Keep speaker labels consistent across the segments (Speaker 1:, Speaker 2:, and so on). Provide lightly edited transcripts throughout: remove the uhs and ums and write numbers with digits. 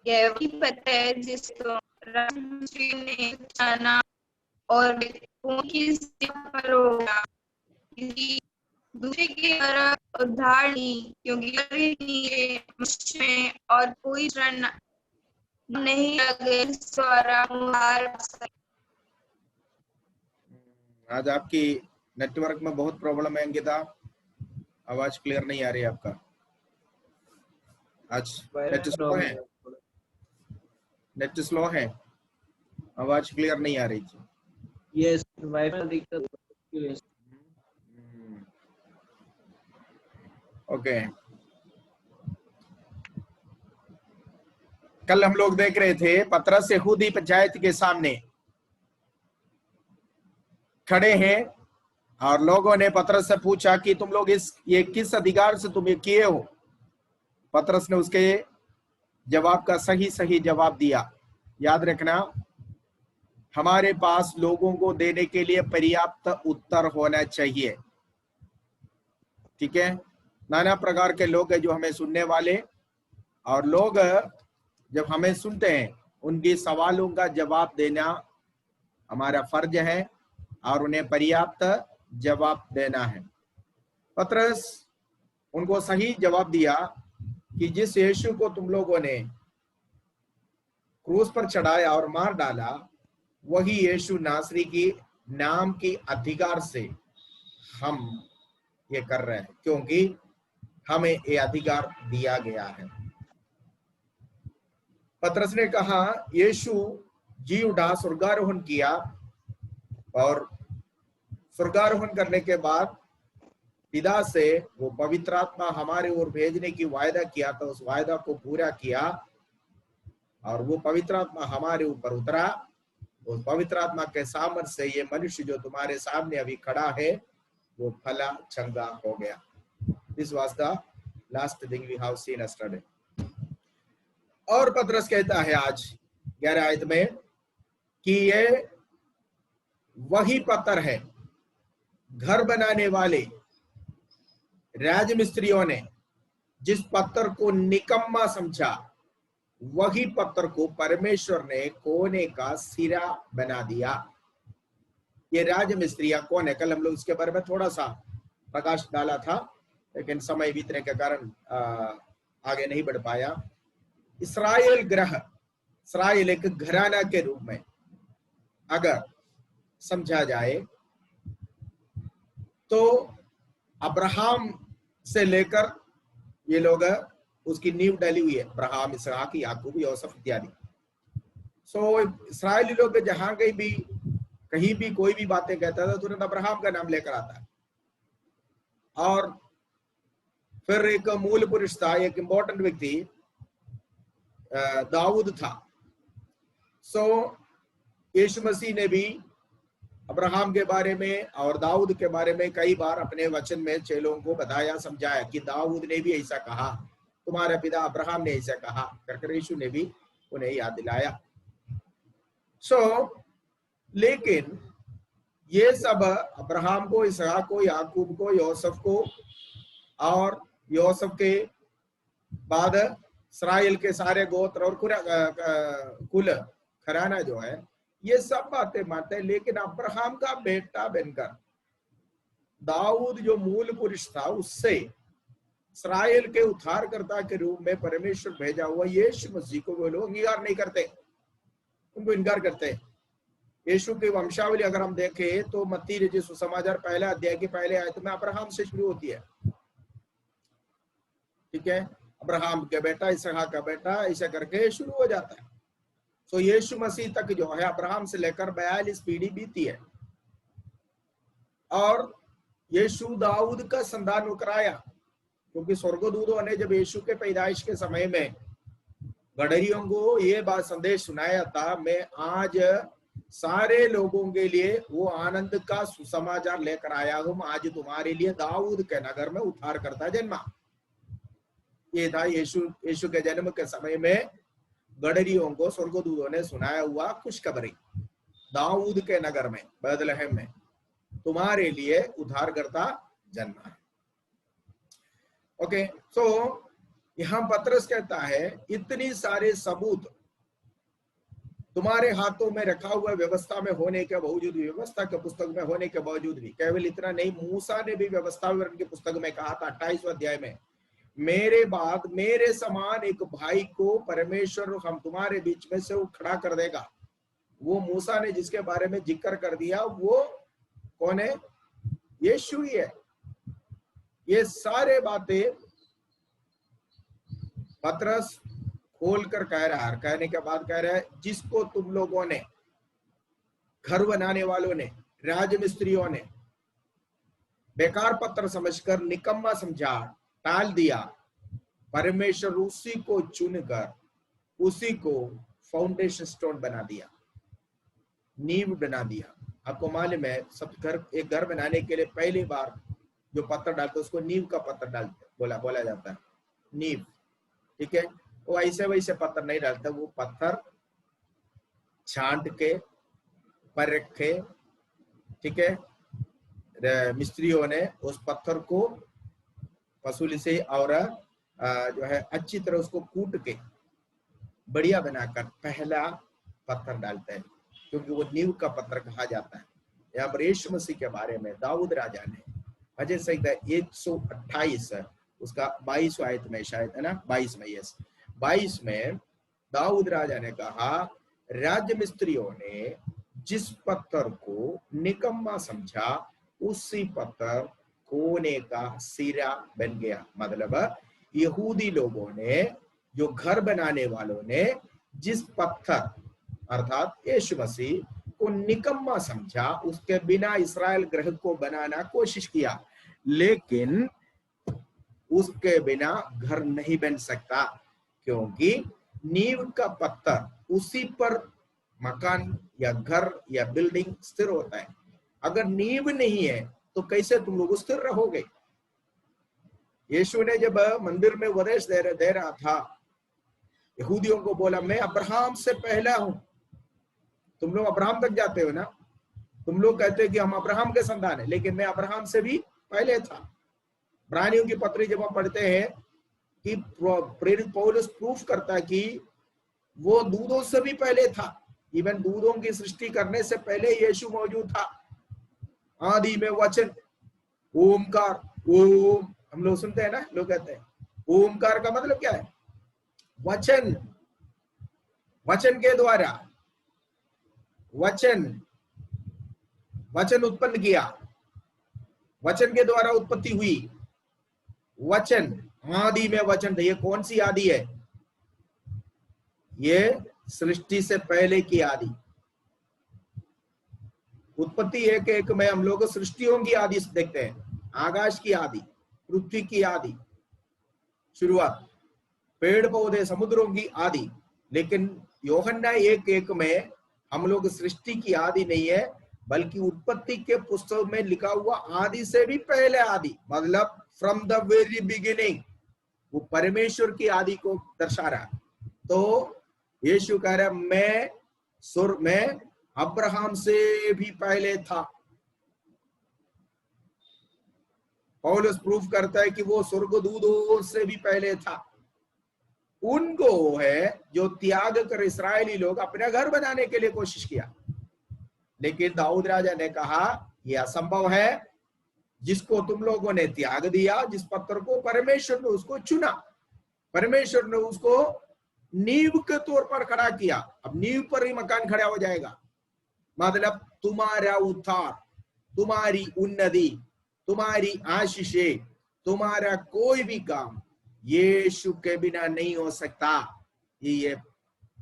Speaker 1: यह वही पत्र है जिसको राजमिस्त्री ने जाना और की पर होगा, किसी दूसरे के द्वारा उद्धार नहीं, क्योंकि में और कोई रण नहीं लगे द्वारा उद्धार।
Speaker 2: आज आपकी नेटवर्क में बहुत प्रॉब्लम है अंकिता, आवाज क्लियर नहीं आ रही है आपका। आज नेट स्लो है, आवाज क्लियर नहीं आ रही थी।
Speaker 3: यस, वाईफाई दिक्कत।
Speaker 2: ओके, कल हम लोग देख रहे थे पतरस यहूदी पंचायत के सामने खड़े हैं और लोगों ने पतरस से पूछा कि तुम लोग ये किस अधिकार से तुम ये किए हो। पतरस ने उसके जवाब का सही जवाब दिया। याद रखना, हमारे पास लोगों को देने के लिए पर्याप्त उत्तर होना चाहिए, ठीक है। नाना प्रकार के लोग हैं जो हमें सुनने वाले, और लोग जब हमें सुनते हैं उनके सवालों का जवाब देना हमारा फर्ज है और उन्हें पर्याप्त जवाब देना है। पतरस उनको सही जवाब दिया कि जिस यीशु को तुम लोगों ने क्रूस पर चढ़ाया और मार डाला, वही यीशु नासरी की नाम की अधिकार से हम ये कर रहे हैं, क्योंकि हमें ये अधिकार दिया गया है। पतरस ने कहा यीशु जी उठा, स्वर्गारोहण किया, और स्वर्गारोहण करने के बाद पिता से वो पवित्र आत्मा हमारे ओर भेजने की वायदा किया था, उस वायदा को पूरा किया और वो पवित्र आत्मा हमारे ऊपर उतरा। उस पवित्र आत्मा के सामर्थ्य से ये मनुष्य जो तुम्हारे सामने अभी खड़ा है वो भला चंगा हो गया। This was the last thing we have seen yesterday. और पतरस कहता है आज 11 आयत में कि ये वही पत्थर है, घर बनाने वाले राजमिस्त्रियों ने जिस पत्थर को निकम्मा समझा, वही पत्थर को परमेश्वर ने कोने का सिरा बना दिया। ये राजमिस्त्रियां कौन है? कल हम लोग इसके बारे में थोड़ा सा प्रकाश डाला था, लेकिन समय बीतने के कारण आगे नहीं बढ़ पाया। इस्राएल ग्रह, इस्राएल एक घराना के रूप में अगर समझा जाए तो अब्राहम से लेकर ये लोग उसकी नींव डाली हुई है, अब्राहम, इसहाक, याकूब, यूसुफ इत्यादि। सो इस्राएली लोग जहां कहीं भी कोई भी बातें कहता था तुरंत अब्राहम का नाम लेकर आता है। और फिर एक मूल पुरुष था, एक इंपॉर्टेंट व्यक्ति दाऊद था। सो यीशु मसीह ने भी अब्राहम के बारे में और दाऊद के बारे में कई बार अपने वचन में चेलों को बताया, समझाया कि दाऊद ने भी ऐसा कहा, तुम्हारे पिता अब्राहम ने ऐसा कहा करके यीशु ने भी उन्हें याद दिलाया। लेकिन ये सब अब्राहम को, इसहाक को, याकूब को, यूसुफ को और यूसुफ के बाद इस्राएल के सारे गोत्र और कुल घराना जो है, ये सब बातें मानते हैं। लेकिन अब्राहम का बेटा बनकर दाऊद जो मूल पुरुष था, उससे इस्राएल के उद्धारकर्ता के रूप में परमेश्वर भेजा हुआ यीशु मसीह को वो लोग अंगीकार नहीं करते, उनको इनकार करते हैं। यीशु की वंशावली अगर हम देखें तो मत्ती रचित सुसमाचार पहला अध्याय की पहले आयत में अब्राहम से शुरू होती है, ठीक है। अब्राहम के बेटा, इसहाक का बेटा, ऐसा करके शुरू हो जाता है। तो यीशु मसीह तक जो है अब्राहम से लेकर 42 पीढ़ी बीती है। और यीशु दाऊद का संतान कराया, क्योंकि स्वर्गदूतों ने जब यीशु के पैदाइश के समय में गडरियों को ये बात संदेश सुनाया था, मैं आज सारे लोगों के लिए वो आनंद का सुसमाचार लेकर आया हूं, आज तुम्हारे लिए दाऊद के नगर में उद्धार करता जन्मा। ये था यीशु के जन्म के समय में गडरियों को स्वर्गदूतों ने सुनाया हुआ खुशखबरी, दाऊद के नगर में, बैतलहम में तुम्हारे लिए उद्धारकर्ता जन्मा है। ओके, सो यहां पतरस कहता है इतनी सारे सबूत तुम्हारे हाथों में रखा हुआ व्यवस्था में होने के बावजूद भी, व्यवस्था के पुस्तक में होने के बावजूद भी, केवल इतना नहीं, मूसा ने भी व्यवस्था विवरण की पुस्तक में कहा था 28वें अध्याय में, मेरे बाद मेरे समान एक भाई को परमेश्वर हम तुम्हारे बीच में से वो खड़ा कर देगा। वो मूसा ने जिसके बारे में जिक्र कर दिया वो कौन है? यीशु ही है। ये सारे बातें पतरस खोल कर कह रहा है। कहने के बाद कह रहा है जिसको तुम लोगों ने, घर बनाने वालों ने, राजमिस्त्रियों ने बेकार पत्थर समझकर निकम्मा समझा, टाल दिया, परमेश्वर उसी को चुनकर उसी को फाउंडेशन स्टोन बना दिया, नींव बना दिया। आपको मालूम है सब घर, एक घर बनाने के लिए पहली बार जो पत्थर डालते उसको नींव का पत्थर डालते बोला जाता है, नींव। ठीक है, वो ऐसे वैसे पत्थर नहीं डालता, वो पत्थर छांट के परख के, ठीक है, मिस्त्रियों ने उस पत्थर को पसूली से और जो है अच्छी तरह उसको कूट के बढ़िया बनाकर पहला पत्थर डालते हैं, क्योंकि वो नींव का पत्थर कहा जाता है। यहाँ पर यीशु मसीह के बारे में दाऊद राजा ने भजन संहिता 128 उसका 22 आयत में शायद है ना, 22 में, यस 22 में दाऊद राजा ने कहा राज्य मिस्त्रियों ने जिस पत्थर को निकम्मा समझा उसी पत्थर कोने का सिरा बन गया। मतलब यहूदी लोगों ने, जो घर बनाने वालों ने जिस पत्थर अर्थात यीशु मसीह को निकम्मा समझा, उसके बिना इस्राएल ग्रह को बनाना कोशिश किया, लेकिन उसके बिना घर नहीं बन सकता, क्योंकि नींव का पत्थर उसी पर मकान या घर या बिल्डिंग स्थिर होता है। अगर नींव नहीं है तो कैसे तुम लोग स्थिर रहोगे? यीशु ने जब मंदिर में उपदेश दे रहा था, यहूदियों को बोला मैं अब्राहम से पहला हूं। तुम लोग अब्राहम तक जाते हो ना, तुम लोग कहते हैं कि हम अब्राहम के संतान हैं, लेकिन मैं अब्राहम से भी पहले था। इब्रानियों की पत्री जब हम पढ़ते हैं कि प्रेरित पौलुस प्रूफ करता है कि वो दूधों से भी पहले था, इवन दूधों की सृष्टि करने से पहले यीशु मौजूद था। आदि में वचन, ओमकार, ओम हम लोग सुनते हैं ना, लोग कहते हैं ओमकार का मतलब क्या है? वचन, वचन के द्वारा वचन उत्पन्न किया, वचन के द्वारा उत्पत्ति हुई। वचन, आदि में वचन था। ये कौन सी आदि है? ये सृष्टि से पहले की आदि। उत्पत्ति 1:1 में हम लोग सृष्टियों की आदि देखते हैं, आकाश की आदि, पृथ्वी की आदि, शुरुआत, पेड़ पौधे, समुद्रों की आदि। लेकिन यूहन्ना 1:1 में हम लोग सृष्टि की आदि नहीं है, बल्कि उत्पत्ति के पुस्तक में लिखा हुआ आदि से भी पहले आदि, मतलब फ्रॉम द वेरी बिगिनिंग, वो परमेश्वर की आदि को दर्शा रहा है। तो यीशु कह रहा मैं अब्राहम से भी पहले था। पौलुस प्रूफ करता है कि वो स्वर्गदूतों से भी पहले था। उनको है जो त्याग कर इस्राएली लोग अपना घर बनाने के लिए कोशिश किया, लेकिन दाऊद राजा ने कहा यह असंभव है। जिसको तुम लोगों ने त्याग दिया, जिस पत्थर को परमेश्वर ने उसको चुना, परमेश्वर ने उसको नींव के तौर पर खड़ा किया। अब नींव पर ही मकान खड़ा हो जाएगा। मतलब तुम्हारा उद्धार, तुम्हारी उन्नति, तुम्हारी आशीषें, तुम्हारा कोई भी काम यीशु के बिना नहीं हो सकता। ये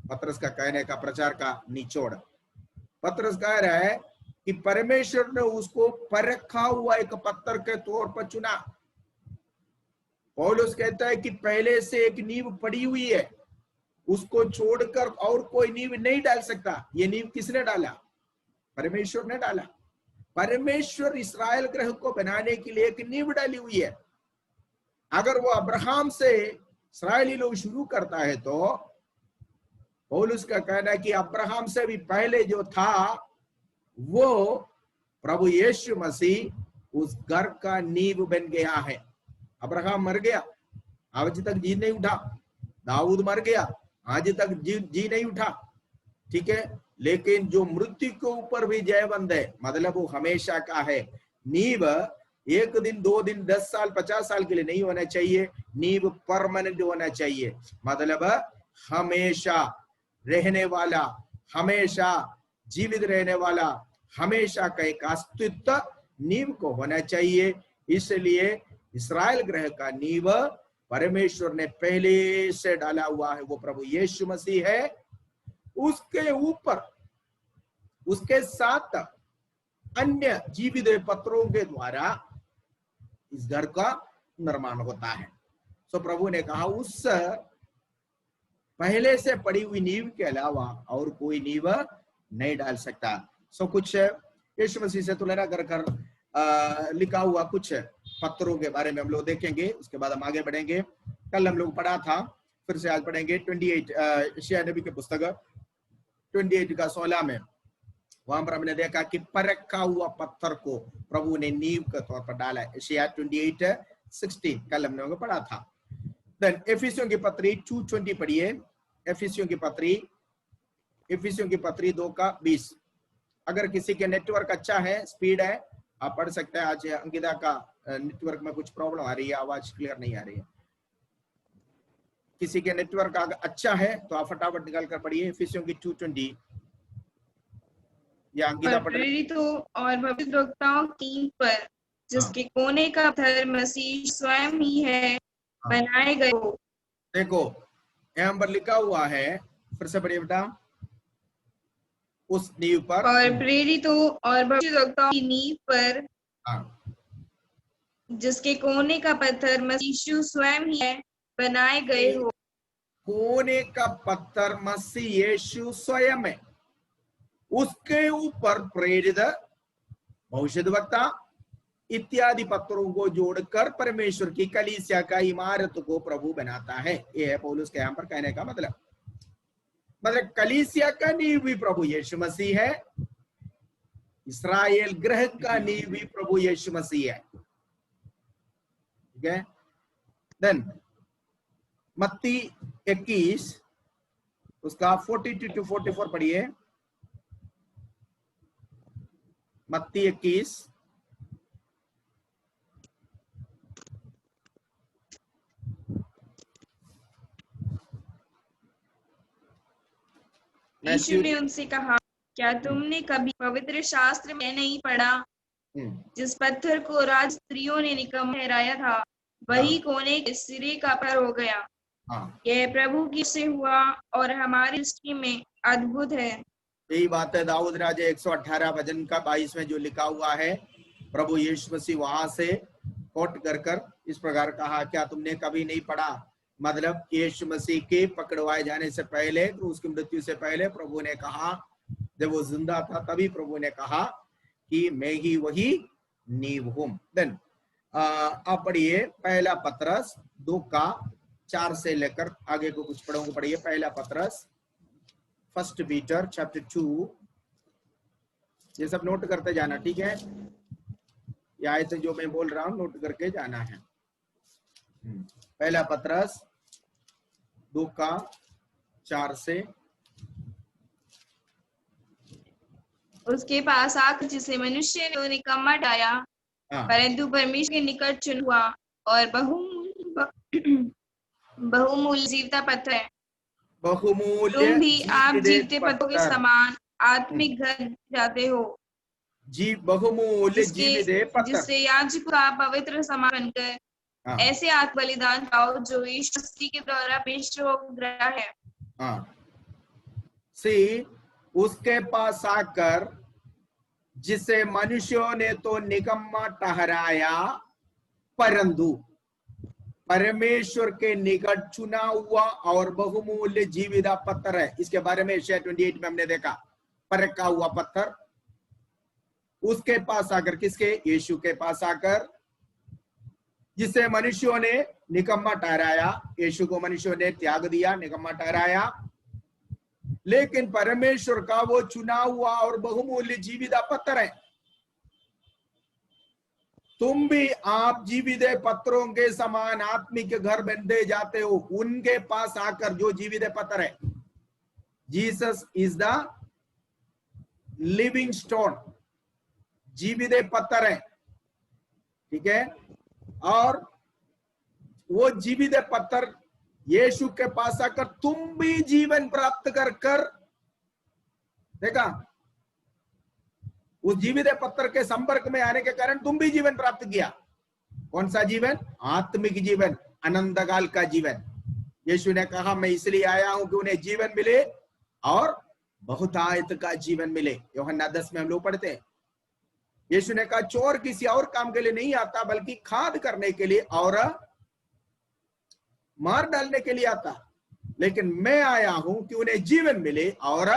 Speaker 2: पतरस का कहने का, प्रचार का निचोड़। पतरस कह रहा है कि परमेश्वर ने उसको परखा हुआ एक पत्थर के तौर पर चुना। पौलुस कहता है कि पहले से एक नींव पड़ी हुई है, उसको छोड़कर और कोई नींव नहीं डाल सकता। ये नींव किसने डाला? परमेश्वर ने डाला। परमेश्वर इस्राएल ग्रह को बनाने के लिए एक नींव डाली हुई है। अगर वो अब्राहम से इस्राएली लोग शुरू करता है तो पौलुस का कहना है कि अब्राहम से भी पहले जो था वो प्रभु यीशु मसीह उस घर का नींव बन गया है। अब्राहम मर गया, आज तक जी नहीं उठा। दाऊद मर गया, आज तक जी नहीं उठा, ठीक है, लेकिन जो मृत्यु के ऊपर भी जयवंत है, मतलब वो हमेशा का है। नींव 1 दिन 2 दिन 10 साल 50 साल के लिए नहीं होना चाहिए, नींव परमानेंट होना चाहिए, मतलब हमेशा रहने वाला, हमेशा जीवित रहने वाला, हमेशा का एक अस्तित्व नींव को होना चाहिए। इसलिए इस्राएल ग्रह का नींव परमेश्वर ने पहले से डाला हुआ है, वो प्रभु यीशु मसीह है। उसके ऊपर उसके साथ अन्य जीवित पत्रों के द्वारा इस घर का निर्माण होता है। सो प्रभु ने कहा उस पहले से पड़ी हुई नींव के अलावा और कोई नींव नहीं डाल सकता। सो कुछ यीशु मसीह से तुलना कर कर लिखा हुआ कुछ पत्रों के बारे में हम लोग देखेंगे, उसके बाद हम आगे बढ़ेंगे। कल हम लोग पढ़ा था, फिर से आज पढ़ेंगे 28 यशायाह नबी की पुस्तक 28 का 16 में। वहां पर हमने देखा कि परखा हुआ पत्थर को प्रभु ने नींव के तौर पर डाला है, यशायाह 28:16 कल हमने पढ़ा था। देन एफिसियों की पत्री 2:20 पढ़िए, एफिसियों की पत्री 2:20। अगर किसी के नेटवर्क अच्छा है, स्पीड है, आप पढ़ सकते हैं। आज अंकिता का नेटवर्क में कुछ प्रॉब्लम आ रही है, आवाज क्लियर नहीं आ रही है। किसी के नेटवर्क अच्छा है तो आप फटाफट निकाल कर पढ़िए एफिसियों की 2:20 या अंकिता पढ़ रही।
Speaker 1: प्रेरितों और भविष्यद्वक्ताओं की पर जिसके कोने का पत्थर मसीह स्वयं ही है, बनाए गए हो।
Speaker 2: देखो यहाँ पर लिखा हुआ है, फिर से पढ़िए बेटा, उस नींव पर
Speaker 1: और प्रेरितों और भविष्यद्वक्ताओं की नींव पर जिसके कोने का पत्थर मसीह स्वयं ही है, बनाए गए हो।
Speaker 2: कोने का पत्थर मसीह यीशु स्वयं है, उसके ऊपर प्रेरित, भविष्यद्वक्ता इत्यादि पत्रों को जोड़कर परमेश्वर की कलीसिया का इमारत को प्रभु बनाता है। यह है पौलुस के यहाँ पर कहने का मतलब कलीसिया का नींव भी प्रभु यीशु मसीह है, इस्राएल ग्रह का नींव भी प्रभु यीशु मसीह है, ठीक है। देन मत्ती 21 उसका 42-44 पढ़िए, मत्ती 21
Speaker 1: यीशु ने उनसे कहा, क्या तुमने कभी पवित्र शास्त्र में नहीं पढ़ा, जिस पत्थर को राज स्त्रियों ने निकम्मा ठहराया था, वही कोने के सिरे का पत्थर हो गया। यह प्रभु की से हुआ और हमारी दृष्टि में अद्भुत है।
Speaker 2: यही बात है दाऊद राजा 118 भजन का 22 में जो लिखा हुआ है, प्रभु यीशु मसीह वहां से कोट कर इस प्रकार कहा, क्या तुमने कभी नहीं पढ़ा, मतलब यीशु मसीह के पकड़वाए जाने से पहले, तो उसकी मृत्यु से पहले प्रभु ने कहा, जब वो जिंदा था तभी प्रभु ने कहा कि मैं ही वही नींव हूं। देन आप पढ़िए पहला पतरस 2:4 से लेकर आगे को कुछ पढ़ोगे, पढ़िए पहला पतरस 1 Peter chapter 2, ये सब नोट करते जाना, ठीक है। ये आयत जो मैं बोल रहा हूं नोट करके जाना है। पहला पतरस 2:4 से,
Speaker 1: उसके पास आकर जिसे मनुष्य ने निकम्मा डाया, परंतु परमेश्वर के निकट चुन हुआ और बहुमूल्य जीवता पत्थर है। तुम भी आप जीवते पत्थरों के समान आत्मिक घर जाते हो,
Speaker 2: बहुमूल्य जीवित पत्थर,
Speaker 1: जिससे याजक का पवित्र समान बनकर ऐसे आत्म बलिदान पाओ जो यीशु मसीह के द्वारा पेश होगा है।
Speaker 2: उसके पास आकर जिसे मनुष्यों ने तो निकम्मा ठहराया, परंतु परमेश्वर के निकट चुना हुआ और बहुमूल्य जीवित पत्थर है। इसके बारे में यशायाह 28 में हमने देखा, परखा हुआ पत्थर। उसके पास आकर, किसके? यीशु के पास आकर, जिसे मनुष्यों ने निकम्मा ठहराया, यीशु को मनुष्यों ने त्याग दिया, निकम्मा ठहराया, लेकिन परमेश्वर का वो चुना हुआ और बहुमूल्य जीवित पत्थर है। तुम भी आप जीवित पत्रों के समान आत्मिक घर बनते जाते हो। उनके पास आकर, जो जीवित पत्थर है, Jesus is the living stone, जीवित पत्थर है, ठीक है। और वो जीवित पत्थर यीशु के पास आकर तुम भी जीवन प्राप्त कर देखा, उस जीवित पत्थर के संपर्क में आने के कारण तुम भी जीवन प्राप्त किया। कौन सा जीवन? आत्मिक जीवन, अनंत काल का जीवन। यीशु ने कहा, मैं इसलिए आया हूं कि उन्हें जीवन मिले और बहुतायत का जीवन मिले। यूहन्ना 10 में हम लोग पढ़ते हैं। यीशु ने कहा, चोर किसी और काम के लिए नहीं आता, बल्कि खाद करने के लिए और मार डालने के लिए आता, लेकिन मैं आया हूं कि उन्हें जीवन मिले और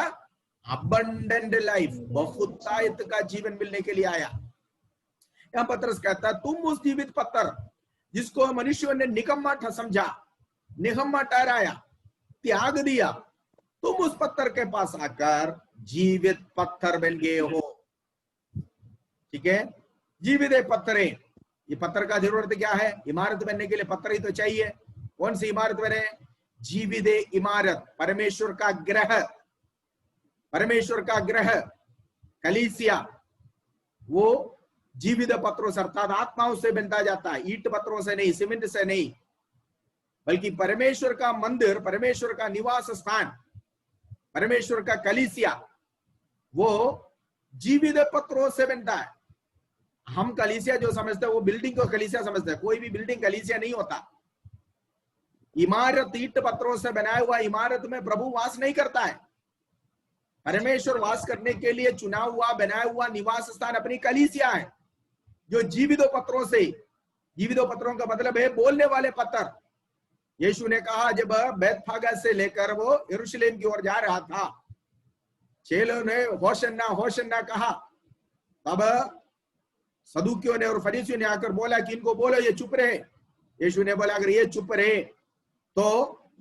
Speaker 2: अबंडेंट लाइफ, बहुतायत का जीवन मिलने के लिए आया। यहां पतरस कहता है, तुम उस जीवित पत्थर जिसको मनुष्यों ने निकम्मा समझा, निकम्मा ठहराया, त्याग दिया, तुम उस पत्थर के पास आकर जीवित पत्थर बन गए हो। ठीक है, जीवित पत्थर। ये पत्थर का जरूरत क्या है? इमारत बनने के लिए पत्थर ही तो चाहिए। कौन सी इमारत बने? जीवित इमारत, परमेश्वर का ग्रह, परमेश्वर का ग्रह कलीसिया, वो जीवित पत्थरों से अर्थात आत्माओं से बनता जाता है, ईंट पत्थरों से नहीं, सीमेंट से नहीं, बल्कि परमेश्वर का मंदिर, परमेश्वर का निवास स्थान, परमेश्वर का कलीसिया, वो जीवित पत्थरों से बनता है। हम कलीसिया जो समझते हैं वो बिल्डिंग को कलीसिया समझते हैं। कोई भी बिल्डिंग कलीसिया नहीं होता। इमारत ईंट पत्थरों से बनाया हुआ इमारत में प्रभु वास नहीं करता है। परमेश्वर वास करने के लिए चुना हुआ, बनाया हुआ निवास स्थान अपनी कलीसिया है, जो जीवित पत्थरों से, जीवित पत्थरों का मतलब है बोलने वाले पत्थर। यीशु ने कहा, जब बैतफागा से लेकर वो यरूशलेम की ओर जा रहा था, चेलों ने होशन्ना होशन्ना कहा, तब सदूकियों ने और फरीसियों ने आकर बोला कि इनको बोलो ये चुप रहे। यीशु ने बोला, अगर ये चुप रहे तो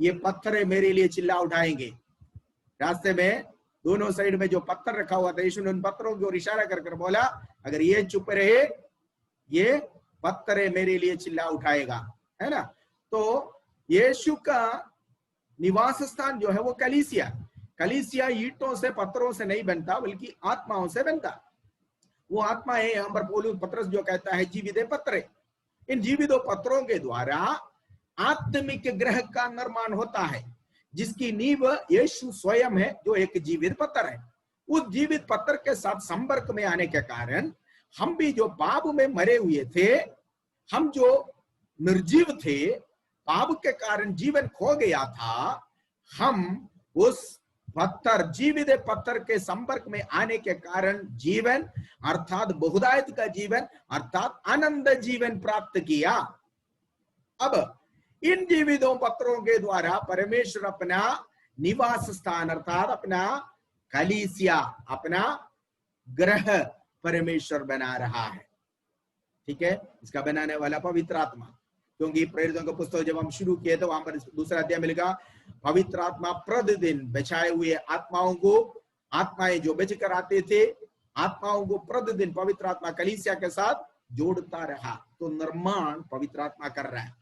Speaker 2: ये पत्थर मेरे लिए चिल्ला उठाएंगे। रास्ते में दोनों साइड में जो पत्थर रखा हुआ था, यीशु ने उन पत्थरों की ओर इशारा कर बोला, अगर ये चुप रहे, ये पत्थर मेरे लिए चिल्ला उठाएगा, है ना। तो यीशु का निवास स्थान जो है वो कलीसिया, कलीसिया ईंटों से पत्थरों से नहीं बनता, बल्कि आत्माओं से बनता। वो आत्मा है। यहाँ पर पौलुस पतरस जो कहता है जीवित पत्थर, इन जीवित पत्थरों के द्वारा आत्मिक ग्रह का निर्माण होता है, जिसकी नींव यीशु स्वयं है, जो एक जीवित पत्थर है। उस जीवित पत्थर के साथ संपर्क में आने के कारण हम भी जो पाप में मरे हुए थे, हम जो निर्जीव थे, पाप के कारण जीवन खो गया था, हम उस पत्थर, जीवित पत्थर के संपर्क में आने के कारण जीवन अर्थात बहुतायत का जीवन अर्थात आनंद जीवन प्राप्त किया। अब इन जीवितों पत्थरों के द्वारा परमेश्वर अपना निवास स्थान अर्थात अपना कलीसिया, अपना ग्रह परमेश्वर बना रहा है। ठीक है, इसका बनाने वाला पवित्र आत्मा। क्योंकि प्रेरितों का पुस्तक जब हम शुरू किए तो वहां पर दूसरा अध्याय मिलेगा, पवित्र आत्मा प्रतिदिन बचाए हुए आत्माओं को, आत्माएं जो बच कर आते थे, आत्माओं को प्रतिदिन पवित्र आत्मा कलीसिया के साथ जोड़ता रहा। तो निर्माण पवित्र आत्मा कर रहा है।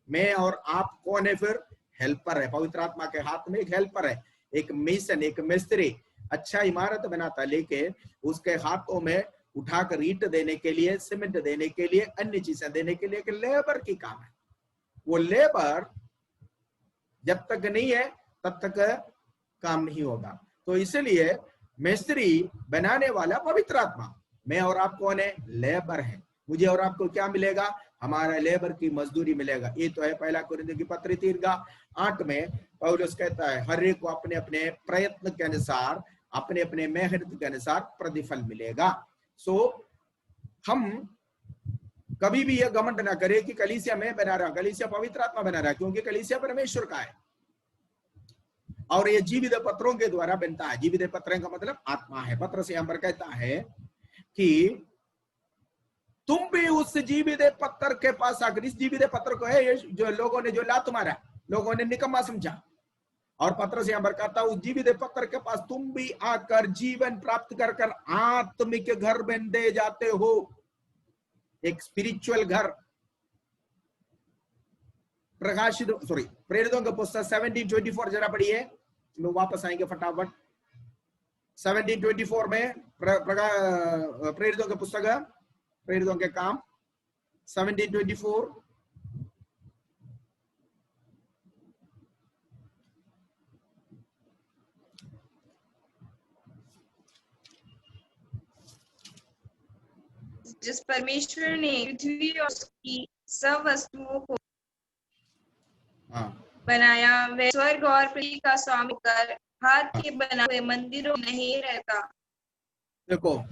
Speaker 2: मैं और आप कौन है फिर? हेल्पर है। पवित्र आत्मा के हाथ में एक हेल्पर है, एक मेसन, एक मिस्त्री। अच्छा इमारत बनाता, लेके उसके हाथों में उठाकर ईंट देने के लिए, सीमेंट देने के लिए, अन्य चीजें देने के लिए एक लेबर की काम है। वो लेबर जब तक नहीं है तब तक काम नहीं होगा। तो इसलिए मिस्त्री बनाने वाला पवित्र आत्मा, मैं और आप कौन है? लेबर है। मुझे और आपको क्या मिलेगा? हमारा लेबर की मजदूरी मिलेगा। ये तो है पहला कुरिन्थियों की पत्री 3:8 में पौलुस कहता है, हर एक को अपने अपने प्रयत्न के अनुसार, अपने अपने मेहनत के अनुसार प्रतिफल मिलेगा। सो हम कभी भी यह घमंड ना करें कि कलीसिया मैं बना रहा हूं, कलीसिया पवित्र आत्मा बना रहा है, क्योंकि कलीसिया परमेश्वर का है और ये जीवित पत्थरों के द्वारा बनता है। जीवित पत्थर का मतलब आत्मा है। पत्र से यहां पर कहता है कि तुम भी उस जीवित पत्थर के पास आकर, इस जीवित पत्थर को है जो लोगों ने जो लात मारा, लोगों ने निकम्मा समझा, और पत्र से यहां पर कहता उस जीवित पत्थर के पास तुम भी आकर जीवन प्राप्त कर आत्मिक घर बनते जाते हो। एक स्पिरिचुअल घर। प्रकाशित सॉरी प्रेरितों का पुस्तक 17:24 जरा पढ़िए, लोग वापस आएंगे फटाफट। 17:24 में प्रेरितों के पुस्तक, प्रेरितों के काम 17:24।
Speaker 1: जिस परमेश्वर ने पृथ्वी और उसकी सब वस्तुओं को बनाया, वह स्वर्ग और पृथ्वी का स्वामी कर हाथ के बनाए हुए मंदिरों में नहीं रहता।
Speaker 2: देखो,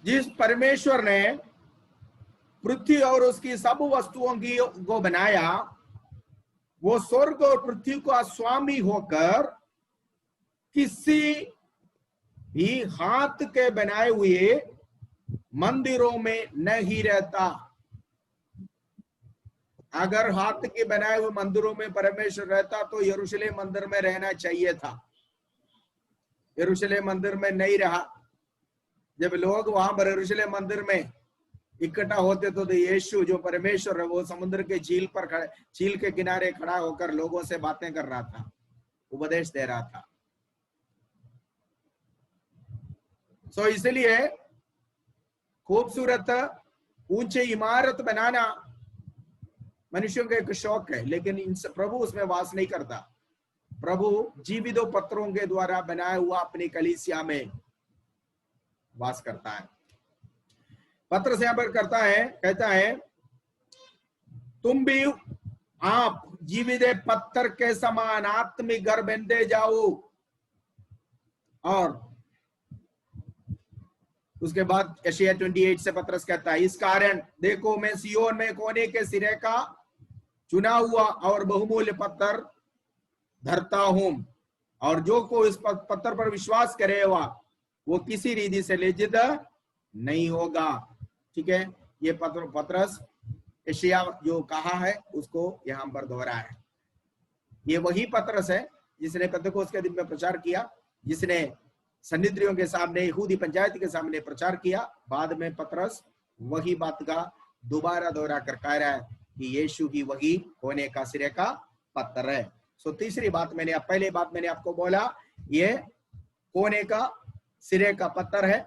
Speaker 2: जिस परमेश्वर ने पृथ्वी और उसकी सब वस्तुओं की को बनाया, वो स्वर्ग और पृथ्वी का स्वामी होकर किसी भी हाथ के बनाए हुए मंदिरों में नहीं रहता। अगर हाथ के बनाए हुए मंदिरों में परमेश्वर रहता तो यरूशलेम मंदिर में रहना चाहिए था। यरूशलेम मंदिर में नहीं रहा। जब लोग वहां पर यरूशलेम मंदिर में इकट्ठा होते तो यीशु जो परमेश्वर है वो समुद्र के झील पर खड़े, झील के किनारे खड़ा होकर लोगों से बातें कर रहा था, उपदेश दे रहा था। सो इसलिए खूबसूरत ऊंचे इमारत बनाना मनुष्यों का एक शौक है, लेकिन प्रभु उसमें वास नहीं करता। प्रभु जीवित पत्थरों के द्वारा बनाया हुआ अपनी कलीसिया में वास करता है। पत्र से यहाँ पर करता है, कहता है तुम भी आप जीवित पत्थर के समान आत्मिक घर बनते जाओ। और उसके बाद यशायाह 28 से पत्रस कहता है, इस कारण देखो मैं सियोन में कोने के सिरे का चुना हुआ और बहुमूल्य पत्थर धरता हूं, और जो को इस पत्थर पर विश्वास करेगा वो किसी रीति से लज्जित नहीं होगा। ठीक है, ये पत्रस यशायाह जो कहा है उसको यहां पर दोहरा है। ये वही पत्रस है जिसने पेंतेकोस्त के दिन में प्रचार किया, जिसने सन्निधियों के सामने, यहूदी पंचायत के सामने प्रचार किया। बाद में पत्रस वही बात का दोबारा दोहरा कर कह रहा है कि यीशु ही वही कोने का सिरे का पत्थर है। सो तीसरी बात पहले बात मैंने आपको बोला ये कोने का सिरे का पत्थर है।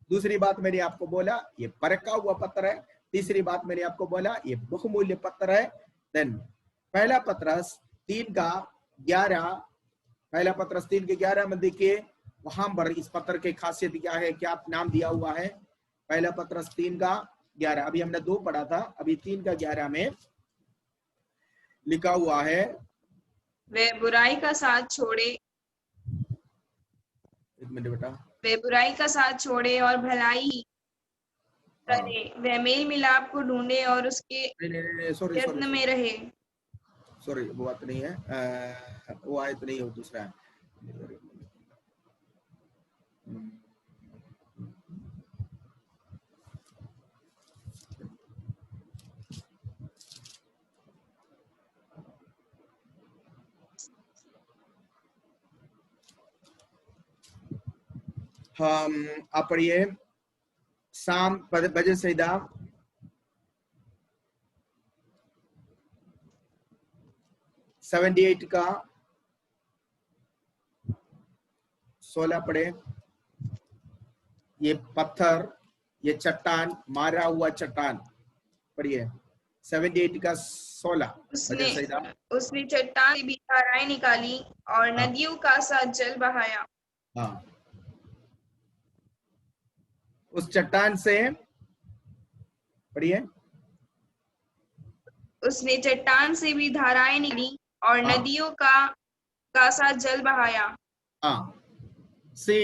Speaker 2: दूसरी बात मैंने आपको बोला ये परखा हुआ पत्थर है। तीसरी बात मैंने आपको बोला ये बहुमूल्य पत्थर है। देन पहला पत्रस 3:11, पहला पत्रस 3:11 में देखिए, वहां पर इस पत्थर की खासियत क्या है, क्या नाम दिया हुआ है। पहला पत्रस 3:11, अभी हमने 2 पढ़ा था, अभी 3:11 में लिखा हुआ है,
Speaker 1: वे बुराई का साथ छोड़े,
Speaker 2: एक मिनट बेटा,
Speaker 1: वे बुराई का साथ छोड़े और भलाई करे, वे मेल मिलाप को ढूंढे और उसके यत्न में रहे।
Speaker 2: सॉरी वो बात नहीं है, वो आयत नहीं है, दूसरा है। हम आप पढ़िए साम भजन संहिता 78 का 16 पढ़े। ये पत्थर, ये चट्टान, मारा हुआ चट्टान, पढ़िए 78 का 16।
Speaker 1: उसने चट्टान से भी धाराएं निकाली और नदियों का सा जल बहाया।
Speaker 2: हाँ, उस चट्टान से, पढ़िए,
Speaker 1: उसने चट्टान से भी धाराएं निकाली और नदियों का सा जल बहाया।
Speaker 2: हाँ, सी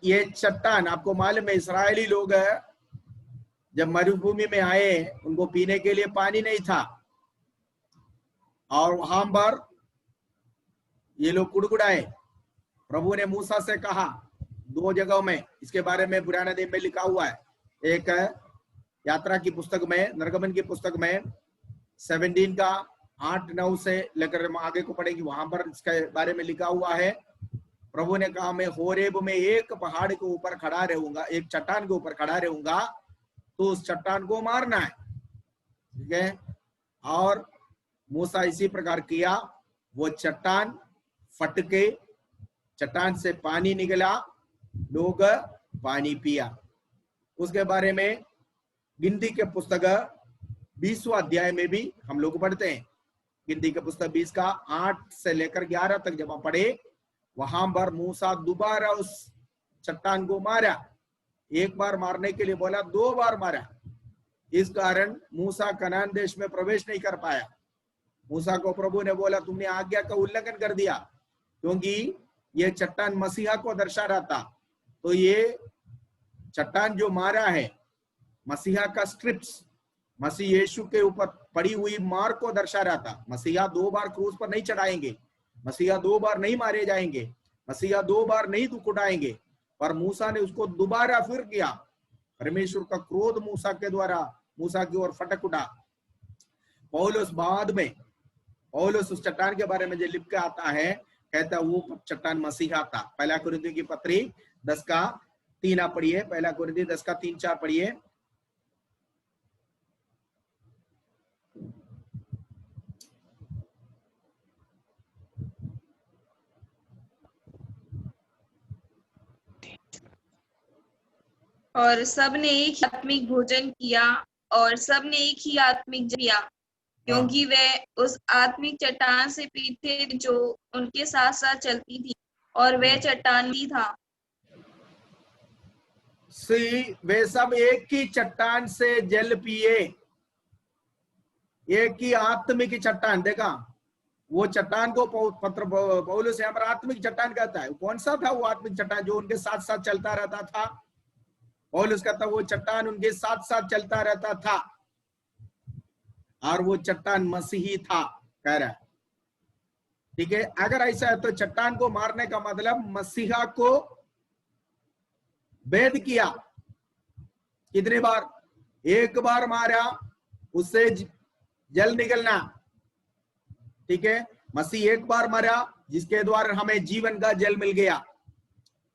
Speaker 2: ये चट्टान, आपको मालूम है इस्राएली लोग जब मरुभूमि में आए उनको पीने के लिए पानी नहीं था, और वहां पर ये लोग कुड़कुड़ाए। प्रभु ने मूसा से कहा 2 जगहों में, इसके बारे में पुराने दिन में लिखा हुआ है। एक यात्रा की पुस्तक में, निर्गमन की पुस्तक में 17 का 8-9 से लेकर आगे को पढ़ेंगे, वहां पर इसके बारे में लिखा हुआ है। प्रभु ने कहा मैं होरेब में एक पहाड़ के ऊपर खड़ा रहूंगा, एक चट्टान के ऊपर खड़ा रहूंगा, तो उस चट्टान को मारना है। ठीक है। और मूसा इसी प्रकार किया, वो चट्टान फट के चट्टान से पानी निकला, लोग पानी पिया। उसके बारे में गिनती के पुस्तक 20वां अध्याय में भी हम लोग पढ़ते हैं। गिनती के पुस्तक 20 का 8 से लेकर 11 तक जब हम पढ़े, वहां पर मूसा दोबारा उस चट्टान को मारा। एक बार मारने के लिए बोला, 2 बार मारा। इस कारण मूसा कनान देश में प्रवेश नहीं कर पाया। मूसा को प्रभु ने बोला, तुमने आज्ञा का उल्लंघन कर दिया, क्योंकि ये चट्टान मसीहा को दर्शा रहा था। तो ये चट्टान जो मारा है मसीहा का स्क्रिप्ट्स, मसीह यीशु के ऊपर पड़ी हुई मार को दर्शा रहा था। मसीहा 2 बार क्रूस पर नहीं चढ़ाएंगे, मसीहा 2 बार नहीं मारे जाएंगे, मसीहा 2 बार नहीं दुख उठाएंगे। पर मूसा ने उसको दोबारा फिर किया। परमेश्वर का क्रोध मूसा के द्वारा मूसा की ओर फटक उठा। पौलुस बाद में, पौलुस उस चट्टान के बारे में जो लिख के आता है, कहता वो चट्टान मसीहा था। पहला कुरिन्थियों की पत्री 10 का 3 आप पढ़िए। पहला कुरिन्थियों 10 का 3-4 पढ़िए।
Speaker 1: और सबने एक ही आत्मिक भोजन किया और सबने एक ही आत्मिक जल पिया, क्योंकि वे उस आत्मिक चट्टान से पीते थे जो उनके साथ साथ चलती थी, और वह चट्टान ही था।
Speaker 2: वे सब एक ही चट्टान से जल पिए, एक ही आत्मिक चट्टान। देखा, वो चट्टान को पत्र पौलुस यहाँ पर आत्मिक चट्टान कहता है। कौन सा था वो आत्मिक चट्टान जो उनके साथ साथ चलता रहता था? पौलुस कहता वो चट्टान उनके साथ साथ चलता रहता था, और वो चट्टान मसीही था, कह रहा है। ठीक है, अगर ऐसा है तो चट्टान को मारने का मतलब मसीहा को भेद किया। कितनी बार? एक बार मारा, उससे जल निकलना। ठीक है, मसीह एक बार मरा, जिसके द्वारा हमें जीवन का जल मिल गया,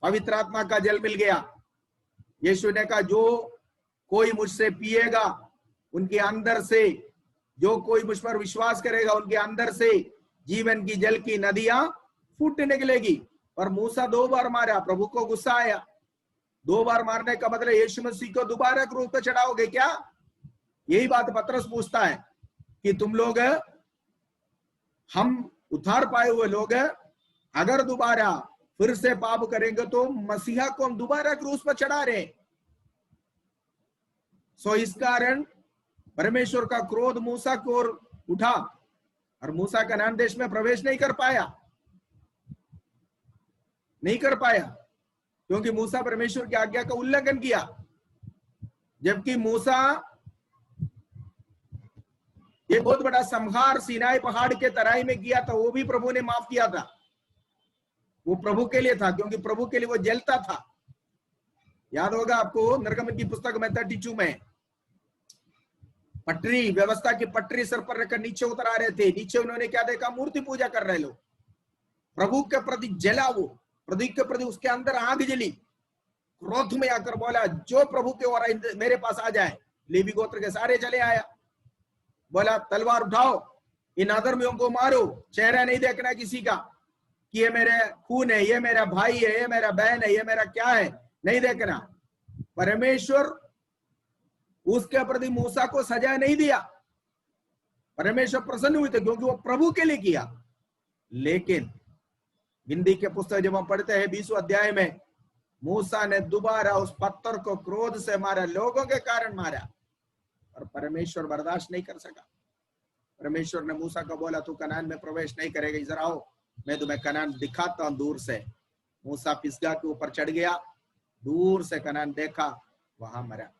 Speaker 2: पवित्र आत्मा का जल मिल गया। यीशु ने कहा, जो कोई मुझसे पिएगा, उनके अंदर से, जो कोई मुझ पर विश्वास करेगा, उनके अंदर से जीवन की जल की नदियां फूट निकलेगी। पर मूसा 2 बार मारा, प्रभु को गुस्सा आया। 2 बार मारने का मतलब यीशु मसीह को दोबारा क्रूस पर चढ़ाओगे क्या? यही बात पतरस पूछता है कि तुम लोग, हम उद्धार पाए हुए लोग, अगर दोबारा फिर से पाप करेंगे तो मसीहा को हम दोबारा क्रूस पर चढ़ा रहे हैं। सो इस कारण परमेश्वर का क्रोध मूसा को ओर उठा, और मूसा कनान देश में प्रवेश नहीं कर पाया, क्योंकि मूसा परमेश्वर की आज्ञा का उल्लंघन किया। जबकि मूसा ये बहुत बड़ा संहार सीनाई पहाड़ के तराई में किया था, वो भी प्रभु ने माफ किया था। वो प्रभु के लिए था, क्योंकि प्रभु के लिए वो जलता था। याद होगा आपको, निर्गमन की पुस्तक में 32 में पटरी, व्यवस्था की पटरी सर पर रखकर नीचे उतर आ रहे थे। नीचे उन्होंने क्या देखा? मूर्ति पूजा कर रहे लोग। प्रभु के प्रति जला, वो प्रभु के प्रति उसके अंदर आग जली। क्रोध में आकर बोला, जो प्रभु के ओर मेरे पास आ जाए। लेवी गोत्र के सारे चले आया, बोला तलवार उठाओ, इन अधर्मियों को मारो, चेहरा नहीं देखना किसी का कि ये मेरे खून है, ये मेरा भाई है, ये मेरा बहन है, ये मेरा क्या है, नहीं देखना। परमेश्वर उसके प्रति मूसा को सजा नहीं दिया। परमेश्वर प्रसन्न हुए थे, क्योंकि वो प्रभु के लिए किया। लेकिन गिनती के पुस्तक जब हम पढ़ते हैं 20वां अध्याय में, मूसा ने दोबारा उस पत्थर को क्रोध से मारा, लोगों के कारण मारा, और परमेश्वर बर्दाश्त नहीं कर सका। परमेश्वर ने मूसा को बोला, तू कनान में प्रवेश नहीं करेगा, इधर आओ, मैं तुम्हें कनान दिखाता हूं दूर से। मूसा पिसगा के ऊपर चढ़ गया, दूर से कनान देखा, वहां मरा।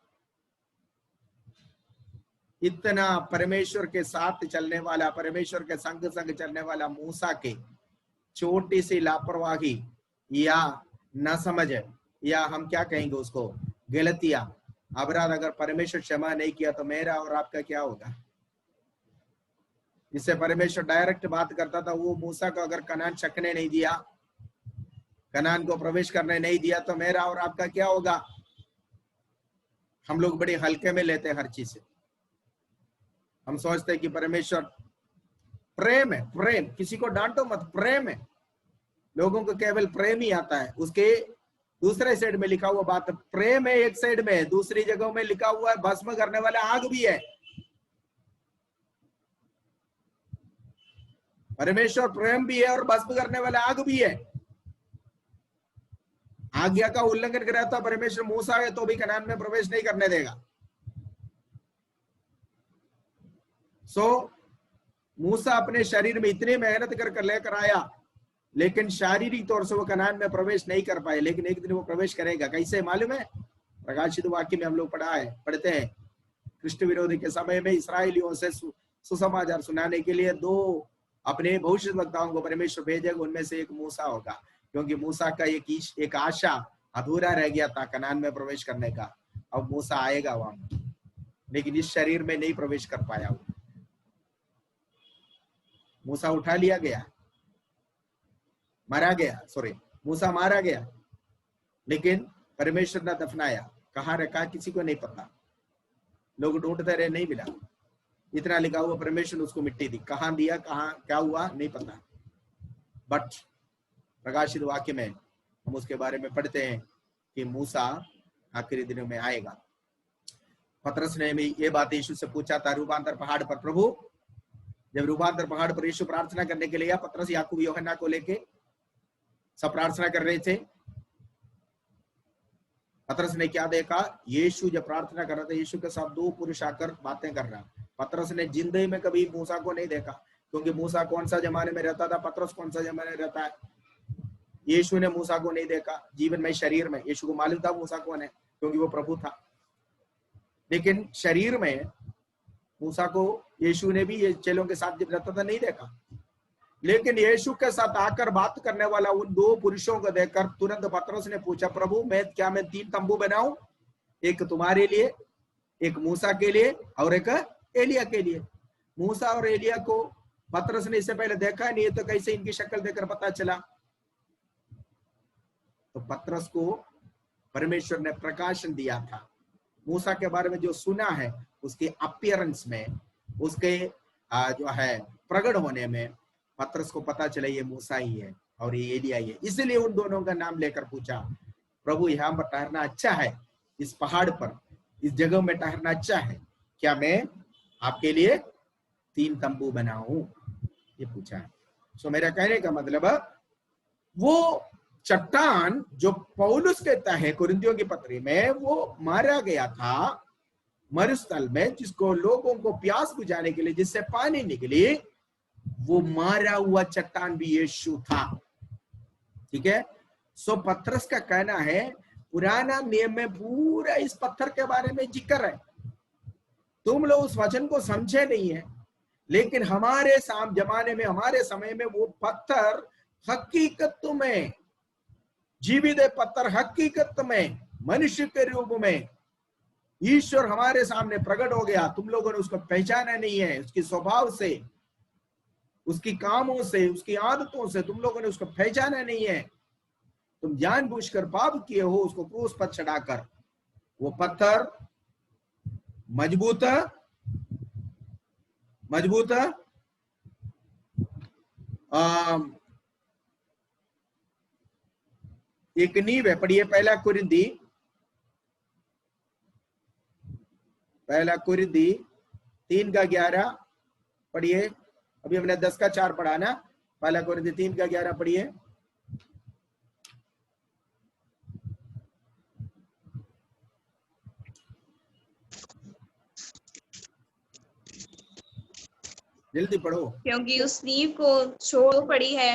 Speaker 2: इतना परमेश्वर के साथ चलने वाला, परमेश्वर के संग संग चलने वाला मूसा के छोटी सी लापरवाही या न समझ, या हम क्या कहेंगे उसको, गलतियां, अपराध, अगर परमेश्वर क्षमा नहीं किया तो मेरा और आपका क्या होगा? जिससे परमेश्वर डायरेक्ट बात करता था, वो मूसा को अगर कनान चखने नहीं दिया, कनान को प्रवेश करने नहीं दिया, तो मेरा और आपका क्या होगा? हम लोग बड़े हल्के में लेते हैं हर चीज से। हम सोचते हैं कि परमेश्वर प्रेम है, प्रेम, किसी को डांटो मत, प्रेम है। लोगों को केवल प्रेम ही आता है। उसके दूसरे साइड में लिखा हुआ बात, प्रेम है एक साइड में, दूसरी जगहों में लिखा हुआ है भस्म करने वाला आग भी है। परमेश्वर प्रेम भी है और भस्म करने वाला आग भी है। आज्ञा का उल्लंघन कर रहा था परमेश्वर, मूसा है तो भी कनान में प्रवेश नहीं करने देगा। मूसा अपने शरीर में इतनी मेहनत कर लेकर आया, लेकिन शारीरिक तौर से वो कनान में प्रवेश नहीं कर पाए। लेकिन एक दिन वो प्रवेश करेगा। कैसे मालूम है? प्रकाशित वाक्य में हम लोग पढ़ते हैं, कृष्ण विरोधी के समय में इस्राएलियों से सुसमाचार सुनाने के लिए 2 अपने भविष्यद्वक्ताओं को परमेश्वर भेजेगा। उनमें से एक मूसा होगा, क्योंकि मूसा का एक आशा अधूरा रह गया था कनान में प्रवेश करने का। अब मूसा आएगा वहां, लेकिन इस शरीर में नहीं प्रवेश कर पाया। मूसा उठा लिया गया, मारा गया, सॉरी, मूसा मारा गया, लेकिन परमेश्वर ने दफनाया। कहाँ रखा किसी को नहीं पता, लोग ढूंढते रहे, नहीं मिला। इतना लिखा हुआ परमेश्वर ने उसको मिट्टी दी, कहाँ दिया, कहाँ क्या हुआ नहीं पता। बट प्रकाशित वाक्य में हम उसके बारे में पढ़ते हैं कि मूसा आखिरी दिनों में आएगा। पतरस ने भी ये बात यीशु से पूछा था रूपांतर पहाड़ पर। प्रभु, जब रूपांतर पहाड़ पर यीशु प्रार्थना करने के लिए, पतरस याकूब यूहन्ना को लेके सब प्रार्थना कर रहे थे। पतरस ने क्या देखा? यीशु जब प्रार्थना कर रहा था, यीशु के साथ 2 पुरुष आकर बातें कर रहा। पतरस ने जिंदगी में कभी मूसा को नहीं देखा, क्योंकि मूसा कौन सा जमाने में रहता था, पतरस कौन सा जमाने में रहता है। यीशु ने मूसा को नहीं देखा जीवन में, शरीर में। यीशु को मालूम था मूसा कौन है, क्योंकि वो प्रभु था। लेकिन शरीर में मूसा को यीशु ने भी ये चेलों के साथ जब रहता था नहीं देखा। लेकिन यीशु के साथ आकर बात करने वाला उन 2 पुरुषों को देखकर तुरंत पतरस ने पूछा, प्रभु मैं 3 तंबू बनाऊं? एक तुम्हारे लिए, एक मूसा के लिए और एक एलिया के लिए। मूसा और एलिया को पतरस ने इससे पहले देखा नहीं, तो कैसे इनकी शक्ल देखकर पता चला? तो पतरस को परमेश्वर ने प्रकाशन दिया था। मूसा के बारे में जो सुना है, उसके अपीयरेंस में, उसके जो है प्रकट होने में पतरस को पता चला ये मूसा ही है और ये एलिया ही है। इसलिए उन दोनों का नाम लेकर पूछा, प्रभु यहाँ पर ठहरना अच्छा है, इस पहाड़ पर, इस जगह में ठहरना अच्छा है, क्या मैं आपके लिए 3 तंबू बनाऊं? ये पूछा है। सो मेरा कहने का मतलब, वो चट्टान जो पौलुस कहता है कुरिन्थियों की पत्री में, वो मारा गया था मरुस्थल में, जिसको लोगों को प्यास बुझाने के लिए जिससे पानी निकली, वो मारा हुआ चट्टान भी यीशु था। ठीक है। सो पतरस का कहना है पुराना नियम में पूरा इस पत्थर के बारे में जिक्र है, तुम लोग उस वचन को समझे नहीं है। लेकिन हमारे जमाने में, हमारे समय में वो पत्थर हकीकत में, जीवित पत्थर हकीकत में मनुष्य के रूप में ईश्वर हमारे सामने प्रकट हो गया। तुम लोगों ने उसको पहचाना नहीं है, उसके स्वभाव से, उसकी कामों से, उसकी आदतों से तुम लोगों ने उसको पहचाना नहीं है। तुम जानबूझकर पाप किए हो उसको क्रूस पर चढ़ाकर। वो पत्थर मजबूत एक नींव है। पढ़िए पहला कुरिन्थी 3:11 पढ़िए। अभी हमने 10:4 पढ़ा ना, पहला कुरिन्थी 3:11 पढ़िए। जल्दी पढ़ो।
Speaker 1: क्योंकि उस नींव को छोड़ पड़ी है।